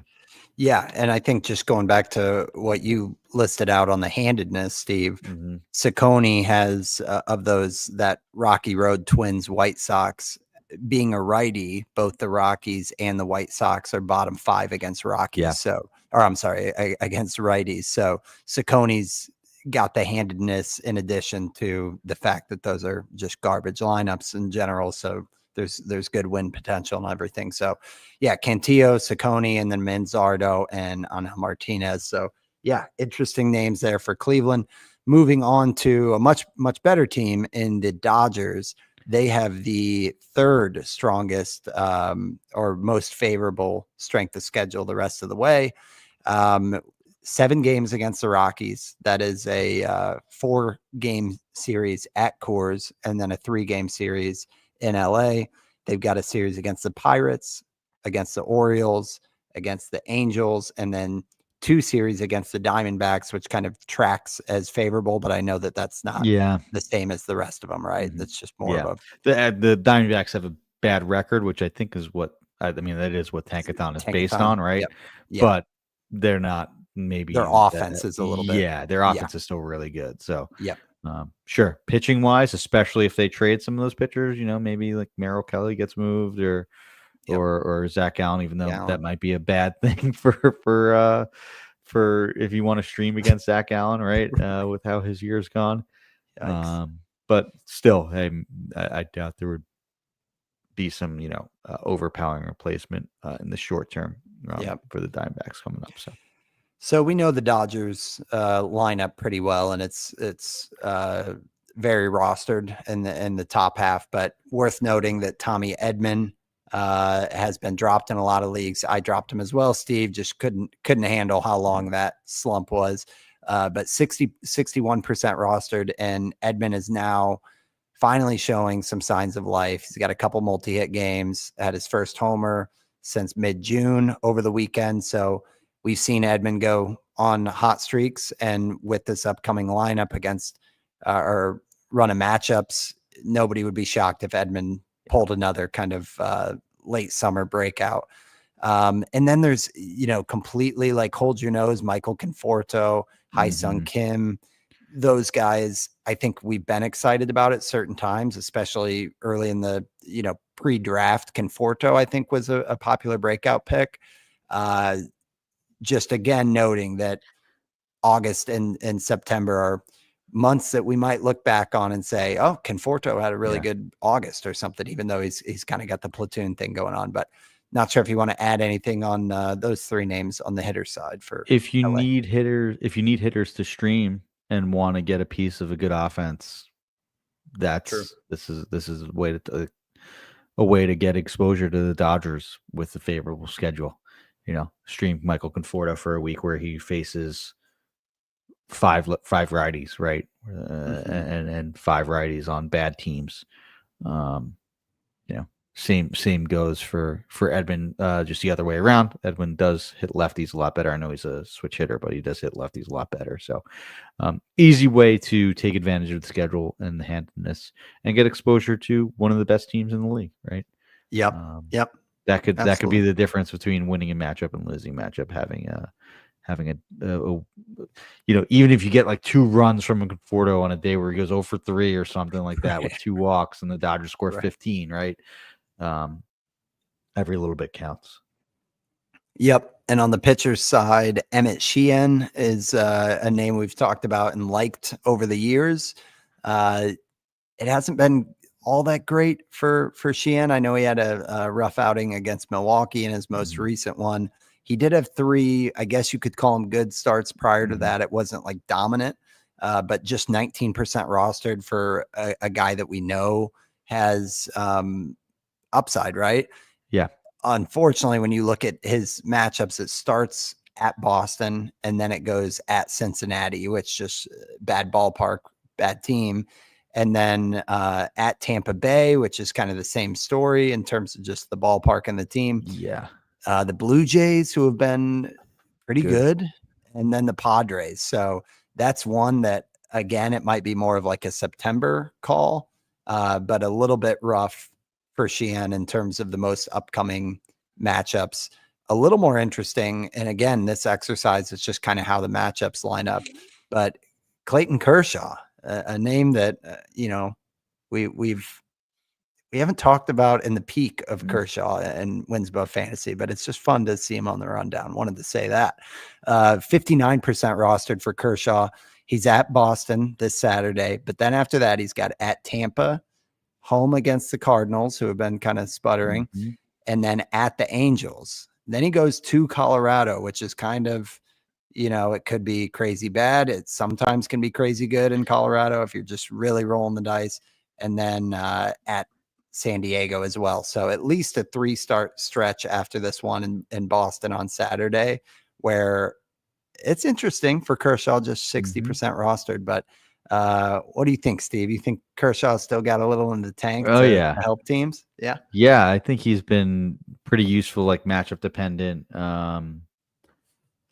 Yeah, and I think just going back to what you listed out on the handedness, Steve, Hmm. Ciccone has of those that Rocky Road Twins White Sox being a righty, both the Rockies and the White Sox are bottom 5 against Rockies. Yeah. So, or I'm sorry, against righties. So Ciccone's got the handedness in addition to the fact that those are just garbage lineups in general. So there's good win potential and everything. So yeah, Cantillo, Ciccone, and then Manzardo and Angel Martinez. So yeah, interesting names there for Cleveland. Moving on to a much better team in the Dodgers. They have the third strongest or most favorable strength of schedule the rest of the way. 7 games against the Rockies. That is a 4-game series at Coors and then a 3-game series in LA. They've got a series against the Pirates, against the Orioles, against the Angels, and then 2 series against the Diamondbacks, which kind of tracks as favorable, but I know that that's not Yeah. the same as the rest of them, right? Hmm. That's just more of Yeah. a The Diamondbacks have a bad record, which I think is what I mean. That is what Tankathon is based tankathon. on, right? Yep. Yeah. But they're not Their maybe offense is a little bit. yeah, their Yeah. offense is still really good. So Yep. sure, pitching wise, especially if they trade some of those pitchers, maybe like Merrill Kelly gets moved or Yep. or Zach Allen, even though Gallen. that might be a bad thing for if you want to stream against Zach Allen, right? With how his year's gone. Yikes. But still, hey, I doubt there would be some, overpowering replacement in the short term Yep. for the Diamondbacks coming up. So we know the Dodgers line up pretty well, and it's very rostered in the top half. But worth noting that Tommy Edman has been dropped in a lot of leagues. I dropped him as well. Steve just couldn't handle how long that slump was. But 61% rostered, and Edman is now finally showing some signs of life. He's got a couple multi-hit games, had his first homer since mid-June over the weekend. So we've seen Edman go on hot streaks, and with this upcoming lineup against or run of matchups, nobody would be shocked if Edman pulled another kind of late summer breakout. And then there's, completely like hold your nose, Michael Conforto, Hai Sung Kim, those guys, I think we've been excited about at certain times, especially early in the, pre-draft. Conforto, I think, was a popular breakout pick. Just again, noting that August and September are months that we might look back on and say, oh, Conforto had a really good August or something, even though he's kind of got the platoon thing going on. But not sure if you want to add anything on those three names on the hitter side for If you LA. need hitters to stream and want to get a piece of a good offense, True. this is a way to get exposure to the Dodgers with a favorable schedule. Stream Michael Conforto for a week where he faces five righties, right? And five righties on bad teams. Same goes for Edwin. Just the other way around. Edwin does hit lefties a lot better. I know he's a switch hitter, but he does hit lefties a lot better. So, easy way to take advantage of the schedule and the handedness and get exposure to one of the best teams in the league, right? Yep. Yep. That could Absolutely. be the difference between winning a matchup and losing a matchup. Having even if you get like 2 runs from a Conforto on a day where he goes 0 for 3 or something like that with 2 walks and the Dodgers score 15, right? Every little bit counts. Yep. And on the pitcher's side, Emmett Sheehan is a name we've talked about and liked over the years. It hasn't been all that great for Sheehan. I know he had a rough outing against Milwaukee in his most recent one. He did have 3, I guess you could call them good starts prior to that. It wasn't like dominant, but just 19% rostered for a guy that we know has upside, right? Yeah. Unfortunately, when you look at his matchups, it starts at Boston and then it goes at Cincinnati, which just bad ballpark, bad team. And then at Tampa Bay, which is kind of the same story in terms of just the ballpark and the team. Yeah. The Blue Jays, who have been pretty good, and then the Padres. So that's one that, again, it might be more of like a September call, but a little bit rough for Sheehan in terms of the most upcoming matchups. A little more interesting, and again, this exercise is just kind of how the matchups line up. But Clayton Kershaw, a name that we haven't talked about in the peak of Kershaw and wins above fantasy, but it's just fun to see him on the rundown. Wanted to say that. 59% rostered for Kershaw. He's at Boston this Saturday, but then after that, he's got at Tampa, home against the Cardinals, who have been kind of sputtering, and then at the Angels. Then he goes to Colorado, which is kind of, it could be crazy bad. It sometimes can be crazy good in Colorado if you're just really rolling the dice. And then at San Diego as well. So at least a 3-start stretch after this one in Boston on Saturday, where it's interesting for Kershaw, just 60% rostered. But what do you think, Steve? You think Kershaw still got a little in the tank to help teams? Yeah. Yeah, I think he's been pretty useful, like matchup dependent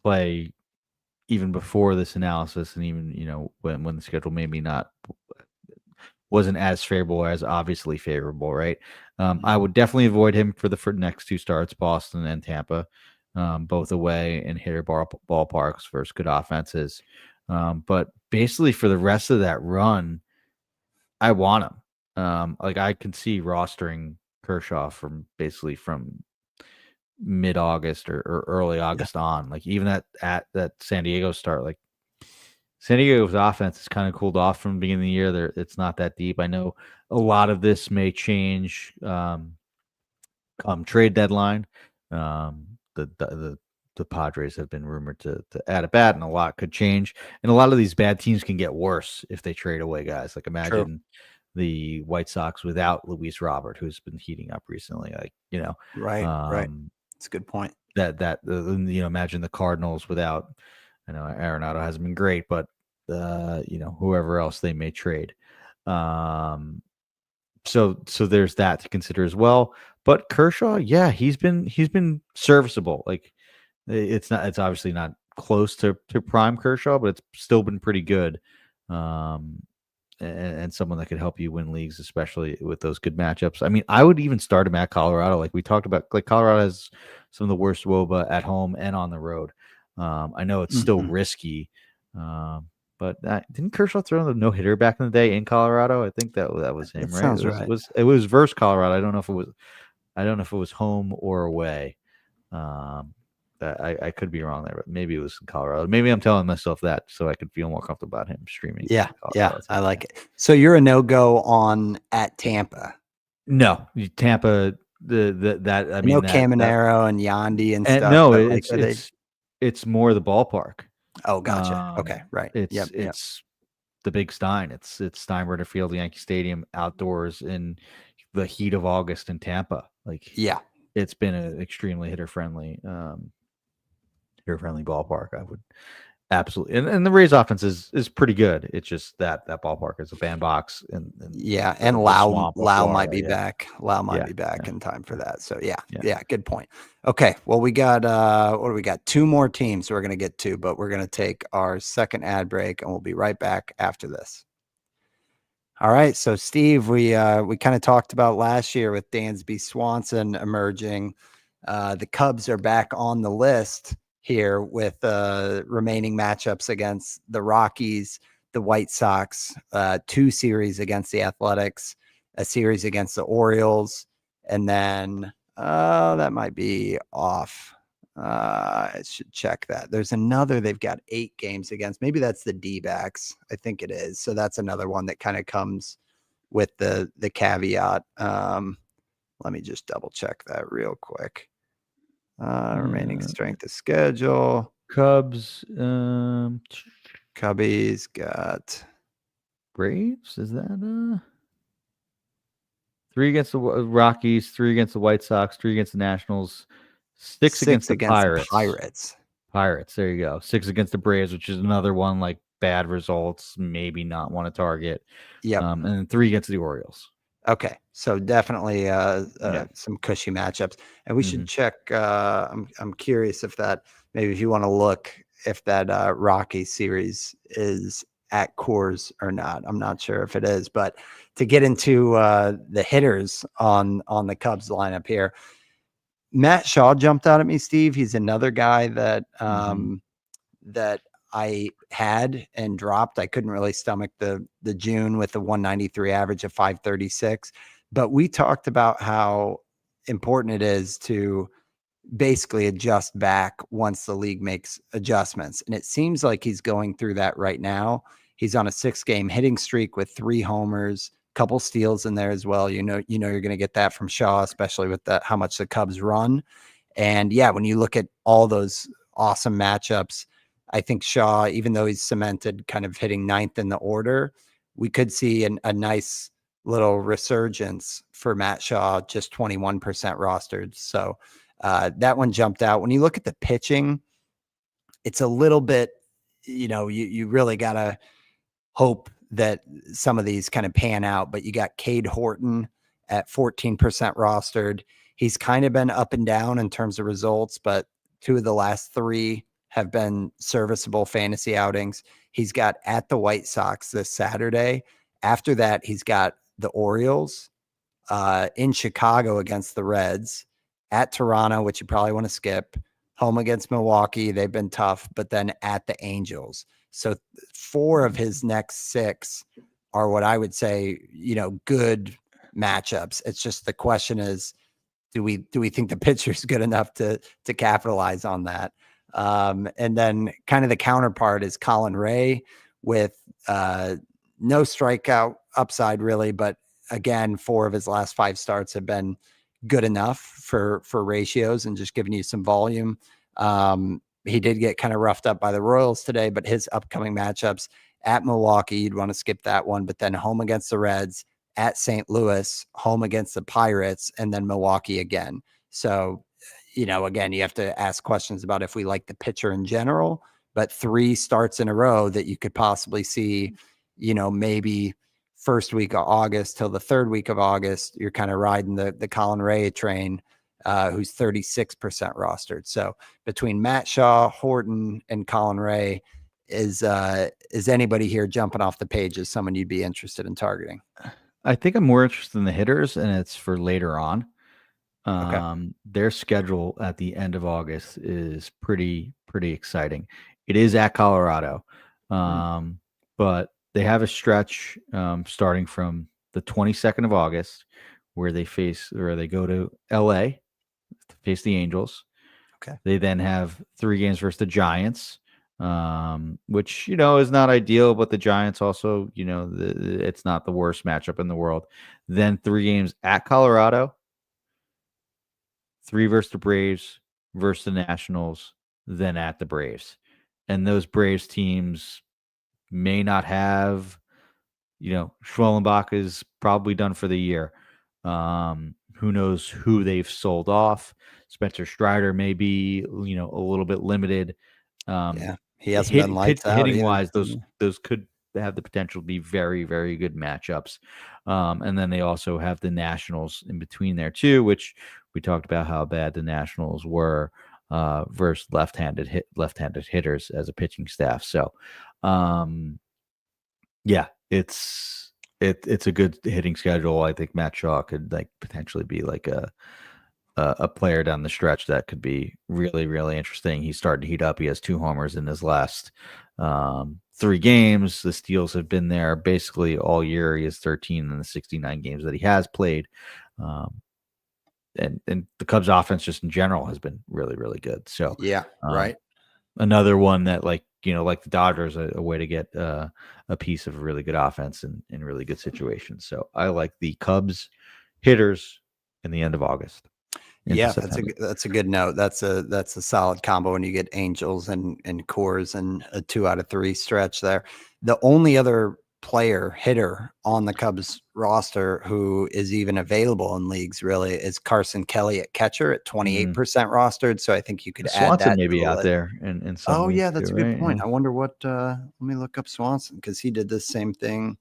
play even before this analysis, and even when the schedule maybe wasn't as favorable as obviously favorable, right? I would definitely avoid him for the next 2 starts, Boston and Tampa, both away and hitter ballparks versus good offenses. But basically for the rest of that run, I want him. Like I can see rostering Kershaw from mid-August or early August on. Like even at that San Diego start, like San Diego's offense has kind of cooled off from the beginning of the year. It's not that deep. I know a lot of this may change come trade deadline. The Padres have been rumored to add a bat, and a lot could change. And a lot of these bad teams can get worse if they trade away guys. Like imagine the White Sox without Luis Robert, who's been heating up recently. Like right. It's a good point. Imagine the Cardinals without. I know Arenado hasn't been great, but whoever else they may trade. So there's that to consider as well. But Kershaw, yeah, he's been serviceable. Like it's obviously not close to prime Kershaw, but it's still been pretty good. And someone that could help you win leagues, especially with those good matchups. I mean, I would even start him at Colorado. Like we talked about, like Colorado has some of the worst WOBA at home and on the road. I know it's still risky, But didn't Kershaw throw the no hitter back in the day in Colorado? I think that was That him, right? sounds right. It was versus Colorado. I don't know if it was home or away. Um, I could be wrong there, but maybe it was in Colorado. Maybe I'm telling myself that so I could feel more comfortable about him streaming. Yeah, yeah, Colorado I team. like it. So you're a no-go on at Tampa. No, Tampa. That I I know mean that Caminero and Yandy and and stuff, no, but like, are they? it's more the ballpark. Oh, gotcha. Okay, right. Yep, yep. It's the Big Stein. It's Steinbrenner Field, Yankee Stadium, outdoors in the heat of August in Tampa. Like Yeah, it's been an extremely hitter friendly ballpark. I would absolutely, and the Rays offense is pretty good. It's just that ballpark is a bandbox and yeah. And the Lau swamp of Lau might Florida. be Yeah, back. Lau might yeah, be back yeah, in time for that. So yeah, yeah. yeah. Good point. Okay. Well, we got what do we got? Two more teams we're gonna get to, but we're gonna take our second ad break, and we'll be right back after this. All right. So Steve, we kind of talked about last year with Dansby Swanson emerging. The Cubs are back on the list here with remaining matchups against the Rockies, the White Sox, 2 series against the Athletics, a series against the Orioles, and then that might be off. I should check that. There's another they've got 8 games against. Maybe that's the D-backs. I think it is. So that's another one that kind of comes with the caveat. Let me just double check that real quick. Remaining strength of schedule. Cubs, Cubbies got Braves. Is that 3 against the Rockies, 3 against the White Sox, 3 against the Nationals, 6 against the Pirates. Pirates. There you go. 6 against the Braves, which is another one like bad results, maybe not want to target. Yep. And then 3 against the Orioles. Okay, so definitely some cushy matchups, and we should check. I'm curious if that maybe if you want to look if that Rocky series is at Coors or not. I'm not sure if it is, but to get into the hitters on the Cubs lineup here, Matt Shaw jumped out at me. Steve, he's another guy that that I had and dropped. I couldn't really stomach the June with the 193 average of 536, but we talked about how important it is to basically adjust back once the league makes adjustments. And it seems like he's going through that right now. He's on a 6-game hitting streak with 3 homers, couple steals in there as well. You know you're going to get that from Shaw, especially with how much the Cubs run. And yeah, when you look at all those awesome matchups, I think Shaw, even though he's cemented kind of hitting 9th in the order, we could see a nice little resurgence for Matt Shaw, just 21% rostered. So that one jumped out. When you look at the pitching, it's a little bit, you really got to hope that some of these kind of pan out, but you got Cade Horton at 14% rostered. He's kind of been up and down in terms of results, but 2 of the last 3 have been serviceable fantasy outings. He's got at the White Sox this Saturday. After that, he's got the Orioles, in Chicago against the Reds, at Toronto, which you probably want to skip, home against Milwaukee. They've been tough, but then at the Angels. So 4 of his next 6 are what I would say, good matchups. It's just the question is, do we think the pitcher's good enough to capitalize on that? And then kind of the counterpart is Colin Ray with no strikeout upside really, but again, 4 of his last 5 starts have been good enough for ratios and just giving you some volume. He did get kind of roughed up by the Royals today, but his upcoming matchups at Milwaukee, you'd want to skip that one, but then home against the Reds, at St. Louis, home against the Pirates, and then Milwaukee again. So, again, you have to ask questions about if we like the pitcher in general, but 3 starts in a row that you could possibly see, maybe first week of August till the 3rd week of August, you're kind of riding the Colin Ray train, who's 36% rostered. So between Matt Shaw, Horton, and Colin Ray, is anybody here jumping off the page as someone you'd be interested in targeting? I think I'm more interested in the hitters, and it's for later on. Their schedule at the end of August is pretty exciting. It is at Colorado. but they have a stretch starting from the 22nd of August where they go to LA to face the Angels. Okay. They then have 3 games versus the Giants, which, is not ideal, but the Giants also, it's not the worst matchup in the world. Then 3 games at Colorado, 3 versus the Braves, versus the Nationals, then at the Braves. And those Braves teams may not have, Schwellenbach is probably done for the year. Who knows who they've sold off? Spencer Strider may be, a little bit limited. Yeah, he hasn't been lights out Hitting either. wise, those could have the potential to be very, very good matchups. And then they also have the Nationals in between there too, which we talked about how bad the Nationals were versus left-handed hitters as a pitching staff. So, yeah, it's a good hitting schedule. I think Matt Shaw could potentially be a player down the stretch that could be really, really interesting. He's starting to heat up. He has 2 homers in his last 3 games. The steals have been there basically all year. He has 13 in the 69 games that he has played. And the Cubs offense just in general has been really, really good. So yeah, right. Another one that like the Dodgers, a way to get a piece of really good offense in really good situations. So I like the Cubs hitters in the end of August. Yeah, that's a good note. That's a solid combo when you get Angels and Coors and a 2 out of 3 stretch there. The only other hitter on the Cubs roster who is even available in leagues really is Carson Kelly at catcher at 28% rostered. So I think you could add Swanson that may to be the out list. there in some Oh leagues yeah, that's too, a good right? point. Yeah. I wonder what. Let me look up Swanson because he did the same thing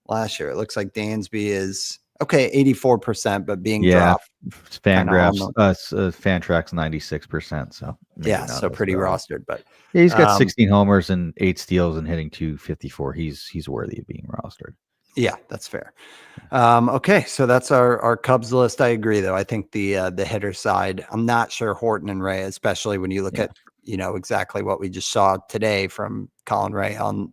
last year. It looks like Dansby is okay, 84%, but being dropped. Fangraphs, Fantrax 96%. So maybe Yeah, not so as pretty rostered, but Yeah, he's got 16 homers and 8 steals and hitting 254. He's worthy of being rostered. Yeah, that's fair. Okay, so that's our Cubs list. I agree, though. I think the hitter side, I'm not sure Horton and Ray, especially when you look at exactly what we just saw today from Colin Ray on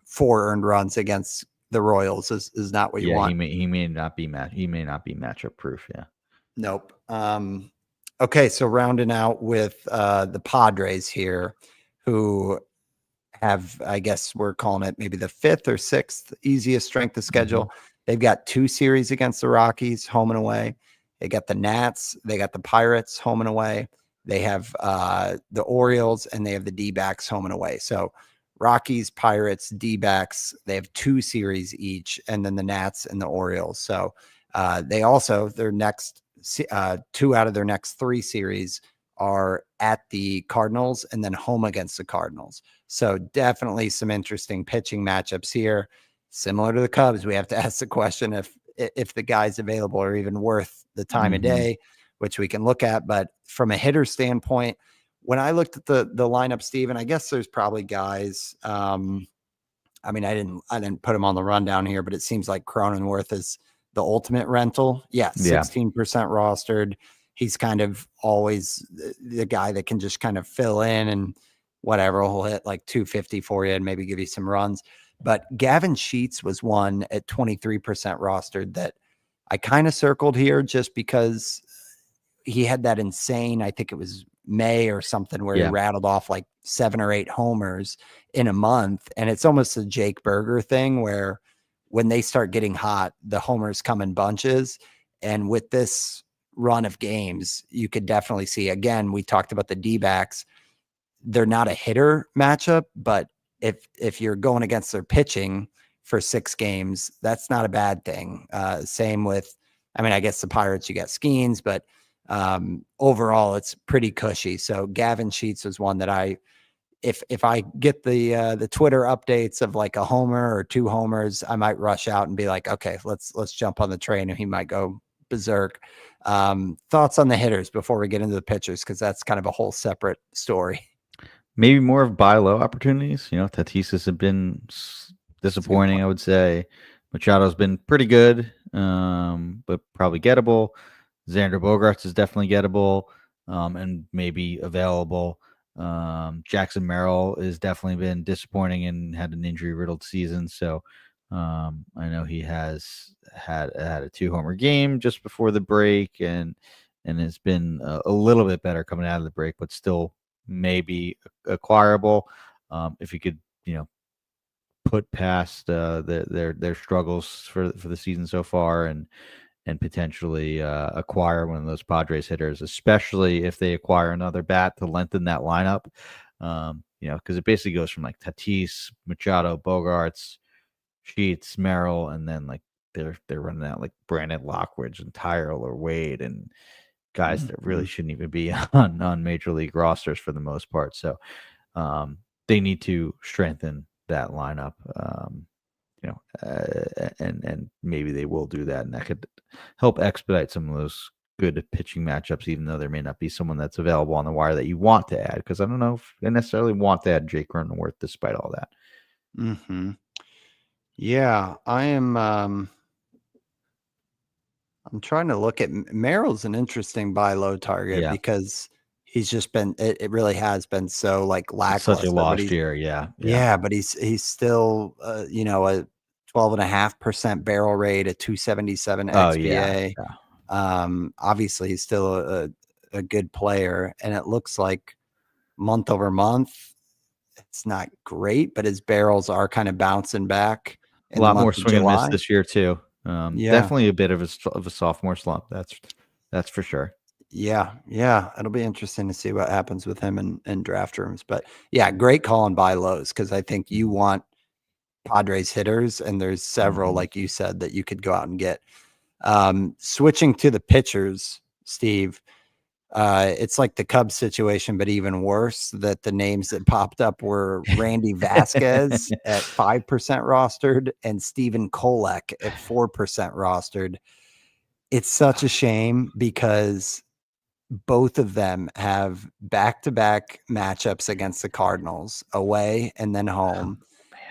4 earned runs against the Royals is not what you want. He may not be matchup proof. Yeah. Nope. Okay, so rounding out with the Padres here, who have, I guess we're calling it maybe the 5th or 6th easiest strength of schedule. They've got 2 series against the Rockies, home and away. They got the Nats, they got the Pirates, home and away. They have the Orioles, and they have the D-backs, home and away. So Rockies, Pirates, D-backs, they have 2 series each, and then the Nats and the Orioles. So they also, their next 2 out of their next 3 series are at the Cardinals and then home against the Cardinals. So definitely some interesting pitching matchups here. Similar to the Cubs, we have to ask the question if the guys available are even worth the time of day, which we can look at. But from a hitter standpoint, when I looked at the lineup, Steven, I guess there's probably guys. I mean, I didn't put him on the rundown here, but it seems like Cronenworth is the ultimate rental. Yeah, 16% rostered. He's kind of always the guy that can just kind of fill in and whatever. He'll hit like 250 for you and maybe give you some runs. But Gavin Sheets was one at 23% rostered that I kind of circled here just because he had that insane, I think it was May or something, where he rattled off like 7 or 8 homers in a month. And it's almost a Jake Berger thing where when they start getting hot, the homers come in bunches. And with this run of games, you could definitely see, again, we talked about the D-backs. They're not a hitter matchup, but if you're going against their pitching for 6 games, that's not a bad thing. Same with, I mean, I guess the Pirates, you got Skeens, but overall it's pretty cushy. So Gavin Sheets was one that if I get the Twitter updates of like a homer or 2 homers, I might rush out and be like, okay, let's jump on the train, and he might go berserk. Thoughts on the hitters before we get into the pitchers, because that's kind of a whole separate story. Maybe more of buy low opportunities. Tatis's have been disappointing, I would say. Machado's been pretty good, but probably gettable. Xander Bogaerts is definitely gettable, and maybe available. Jackson Merrill has definitely been disappointing and had an injury-riddled season. So I know he has had a 2-homer game just before the break, and has been a little bit better coming out of the break, but still maybe acquirable if he could, put past their struggles for the season so far, and potentially acquire one of those Padres hitters, especially if they acquire another bat to lengthen that lineup. Because it basically goes from like Tatis, Machado, Bogarts, Sheets, Merrill, and then like they're running out like Brandon Lockridge and Tyrell or Wade, and guys that really shouldn't even be on major league rosters for the most part. So they need to strengthen that lineup. And maybe they will do that, and that could help expedite some of those good pitching matchups, even though there may not be someone that's available on the wire that you want to add. Because I don't know if I necessarily want to add Jake Cronenworth despite all that. Yeah, I'm trying to look at Merrill's an interesting buy low target because he's just been it really has been so like lackluster. Such a lost year, yeah. But he's still a 12.5% barrel rate, a 277 XBA. Obviously he's still a good player, and it looks like month over month it's not great, but his barrels are kind of bouncing back. A lot more swing and miss this year too. Definitely a bit of a sophomore slump. That's for sure. Yeah. It'll be interesting to see what happens with him in draft rooms. But yeah, great call on buy lows, because I think you want Padres hitters, and there's several, like you said, that you could go out and get. Switching to the pitchers, Steve, it's like the Cubs situation, but even worse, that the names that popped up were Randy Vasquez at 5% rostered and Steven Kolek at 4% rostered. It's such a shame, because both of them have back-to-back matchups against the Cardinals, away and then home.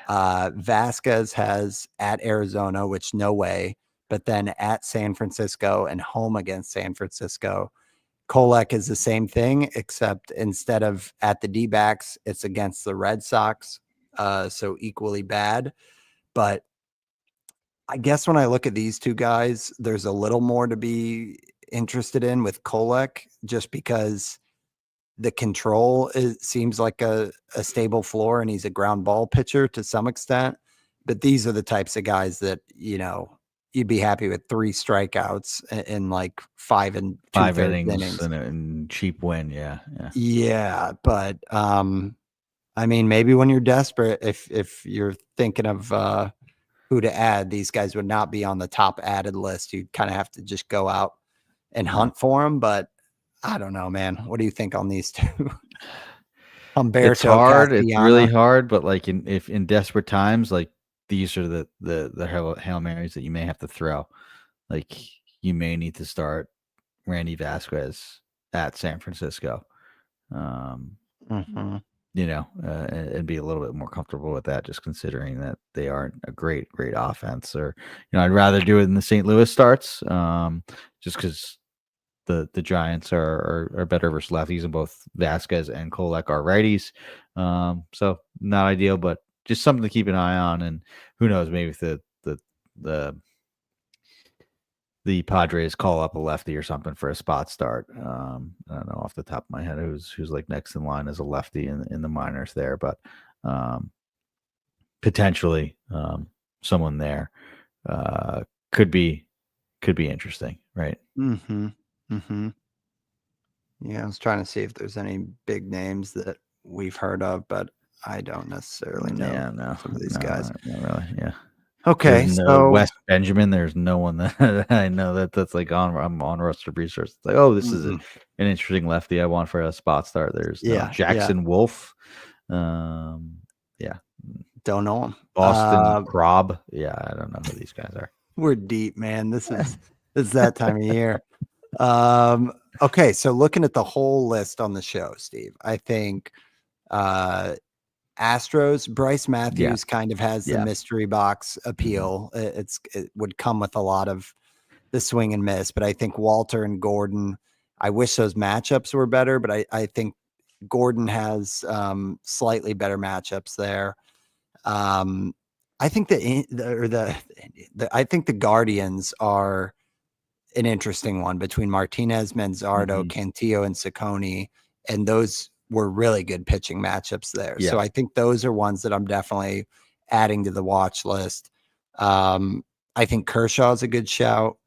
Vasquez has at Arizona, which no way, but then at San Francisco and home against San Francisco. Kolek is the same thing, except instead of at the D-backs, it's against the Red Sox. So equally bad. But I guess when I look at these two guys, there's a little more to be interested in with Kolek, just because the control seems like a stable floor, and he's a ground ball pitcher to some extent. But these are the types of guys that, you'd be happy with 3 strikeouts in like 5 and 2/3 innings and cheap win. Yeah. But I mean, maybe when you're desperate, if you're thinking of who to add, these guys would not be on the top added list. You'd kind of have to just go out and hunt for them. But I don't know, man. What do you think on these two? Humberto, it's hard. Castellano. It's really hard. But like in desperate times, like these are the Hail Marys that you may have to throw. Like you may need to start Randy Vasquez at San Francisco. And be a little bit more comfortable with that, just considering that they aren't a great offense. Or, I'd rather do it in the St. Louis starts, just because the Giants are better versus lefties, and both Vasquez and Kolek are righties. So not ideal, but just something to keep an eye on. And who knows, maybe if the Padres call up a lefty or something for a spot start. I don't know off the top of my head who's like next in line as a lefty in the minors there, but potentially someone there could be interesting, right? Yeah, I was trying to see if there's any big names that we've heard of, but I don't necessarily know some of these guys. Not really, yeah. Okay, so Wes Benjamin, there's no one that I know that's like I'm on roster research. It's like, oh, this is an interesting lefty I want for a spot start. There's Jackson Wolf. Don't know him. Boston Krob. Yeah, I don't know who these guys are. We're deep, man. This is that time of year. Okay, so looking at the whole list on the show, Steve, I think Astros, Bryce Matthews kind of has the mystery box appeal. It would come with a lot of the swing and miss, but I think Walter and Gordon, I wish those matchups were better, but I think Gordon has slightly better matchups there. I think I think the Guardians are an interesting one between Martinez, Manzardo, Cantillo, and Ciccone, and those were really good pitching matchups there. Yeah. So I think those are ones that I'm definitely adding to the watch list. I think Kershaw's a good shout.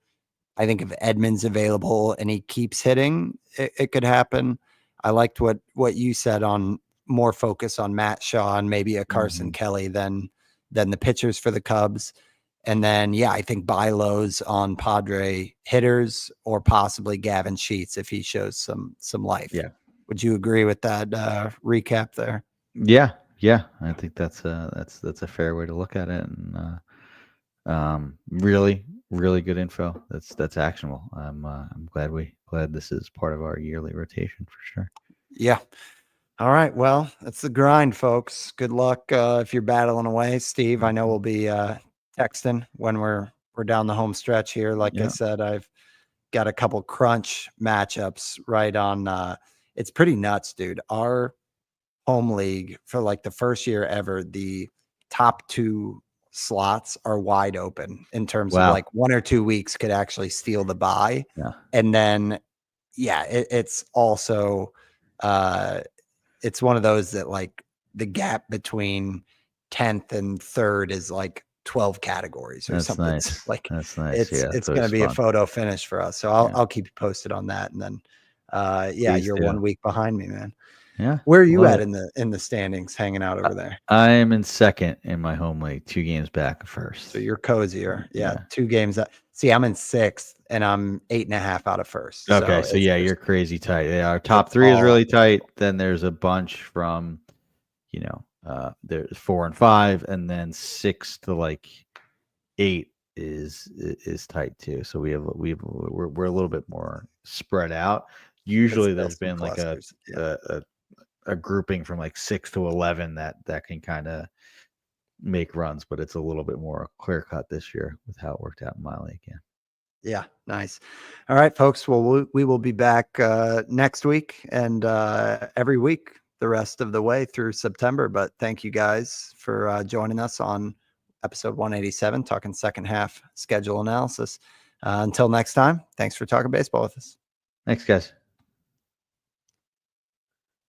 I think if Edman's available and he keeps hitting, it could happen. I liked what you said on more focus on Matt Shaw and maybe a Carson Kelly than the pitchers for the Cubs. And then, yeah, I think buy lows on Padre hitters or possibly Gavin Sheets if he shows some life. Yeah. Would you agree with that recap there? Yeah. Yeah. I think that's a fair way to look at it. And really, really good info. That's actionable. I'm glad this is part of our yearly rotation for sure. Yeah. All right. Well, that's the grind, folks. Good luck if you're battling away. Steve, I know we'll be texting when we're down the home stretch here. Like I said, I've got a couple crunch matchups right on. It's pretty nuts, dude. Our home league for like the first year ever, the top 2 slots are wide open in terms of like 1 or 2 weeks could actually steal the bye. Yeah. And then, yeah, it's also, it's one of those that like the gap between 10th and 3rd is like 12 categories or That's something. nice. So like That's nice. it's going to be a photo finish for us. So I'll keep you posted on that. And then, Please you're do. 1 week behind me, man. Yeah. Where are you at in the standings hanging out over there? I am in second in my home league, 2 games back of first. So you're cozier. Yeah. 2 games. See, I'm in 6th and I'm 8.5 out of first. Okay. So yeah, you're crazy tight. Yeah. Our top 3 is really tight. Then there's a bunch from, there's 4 and 5, and then 6 to like 8 is tight too. So we're a little bit more spread out. Usually there's been like a grouping from like 6 to 11 that can kind of make runs, but it's a little bit more clear cut this year with how it worked out in my league. Yeah, nice. All right, folks. Well, we will be back next week and every week the rest of the way through September. But thank you guys for joining us on episode 187, talking second half schedule analysis. Until next time, thanks for talking baseball with us. Thanks, guys.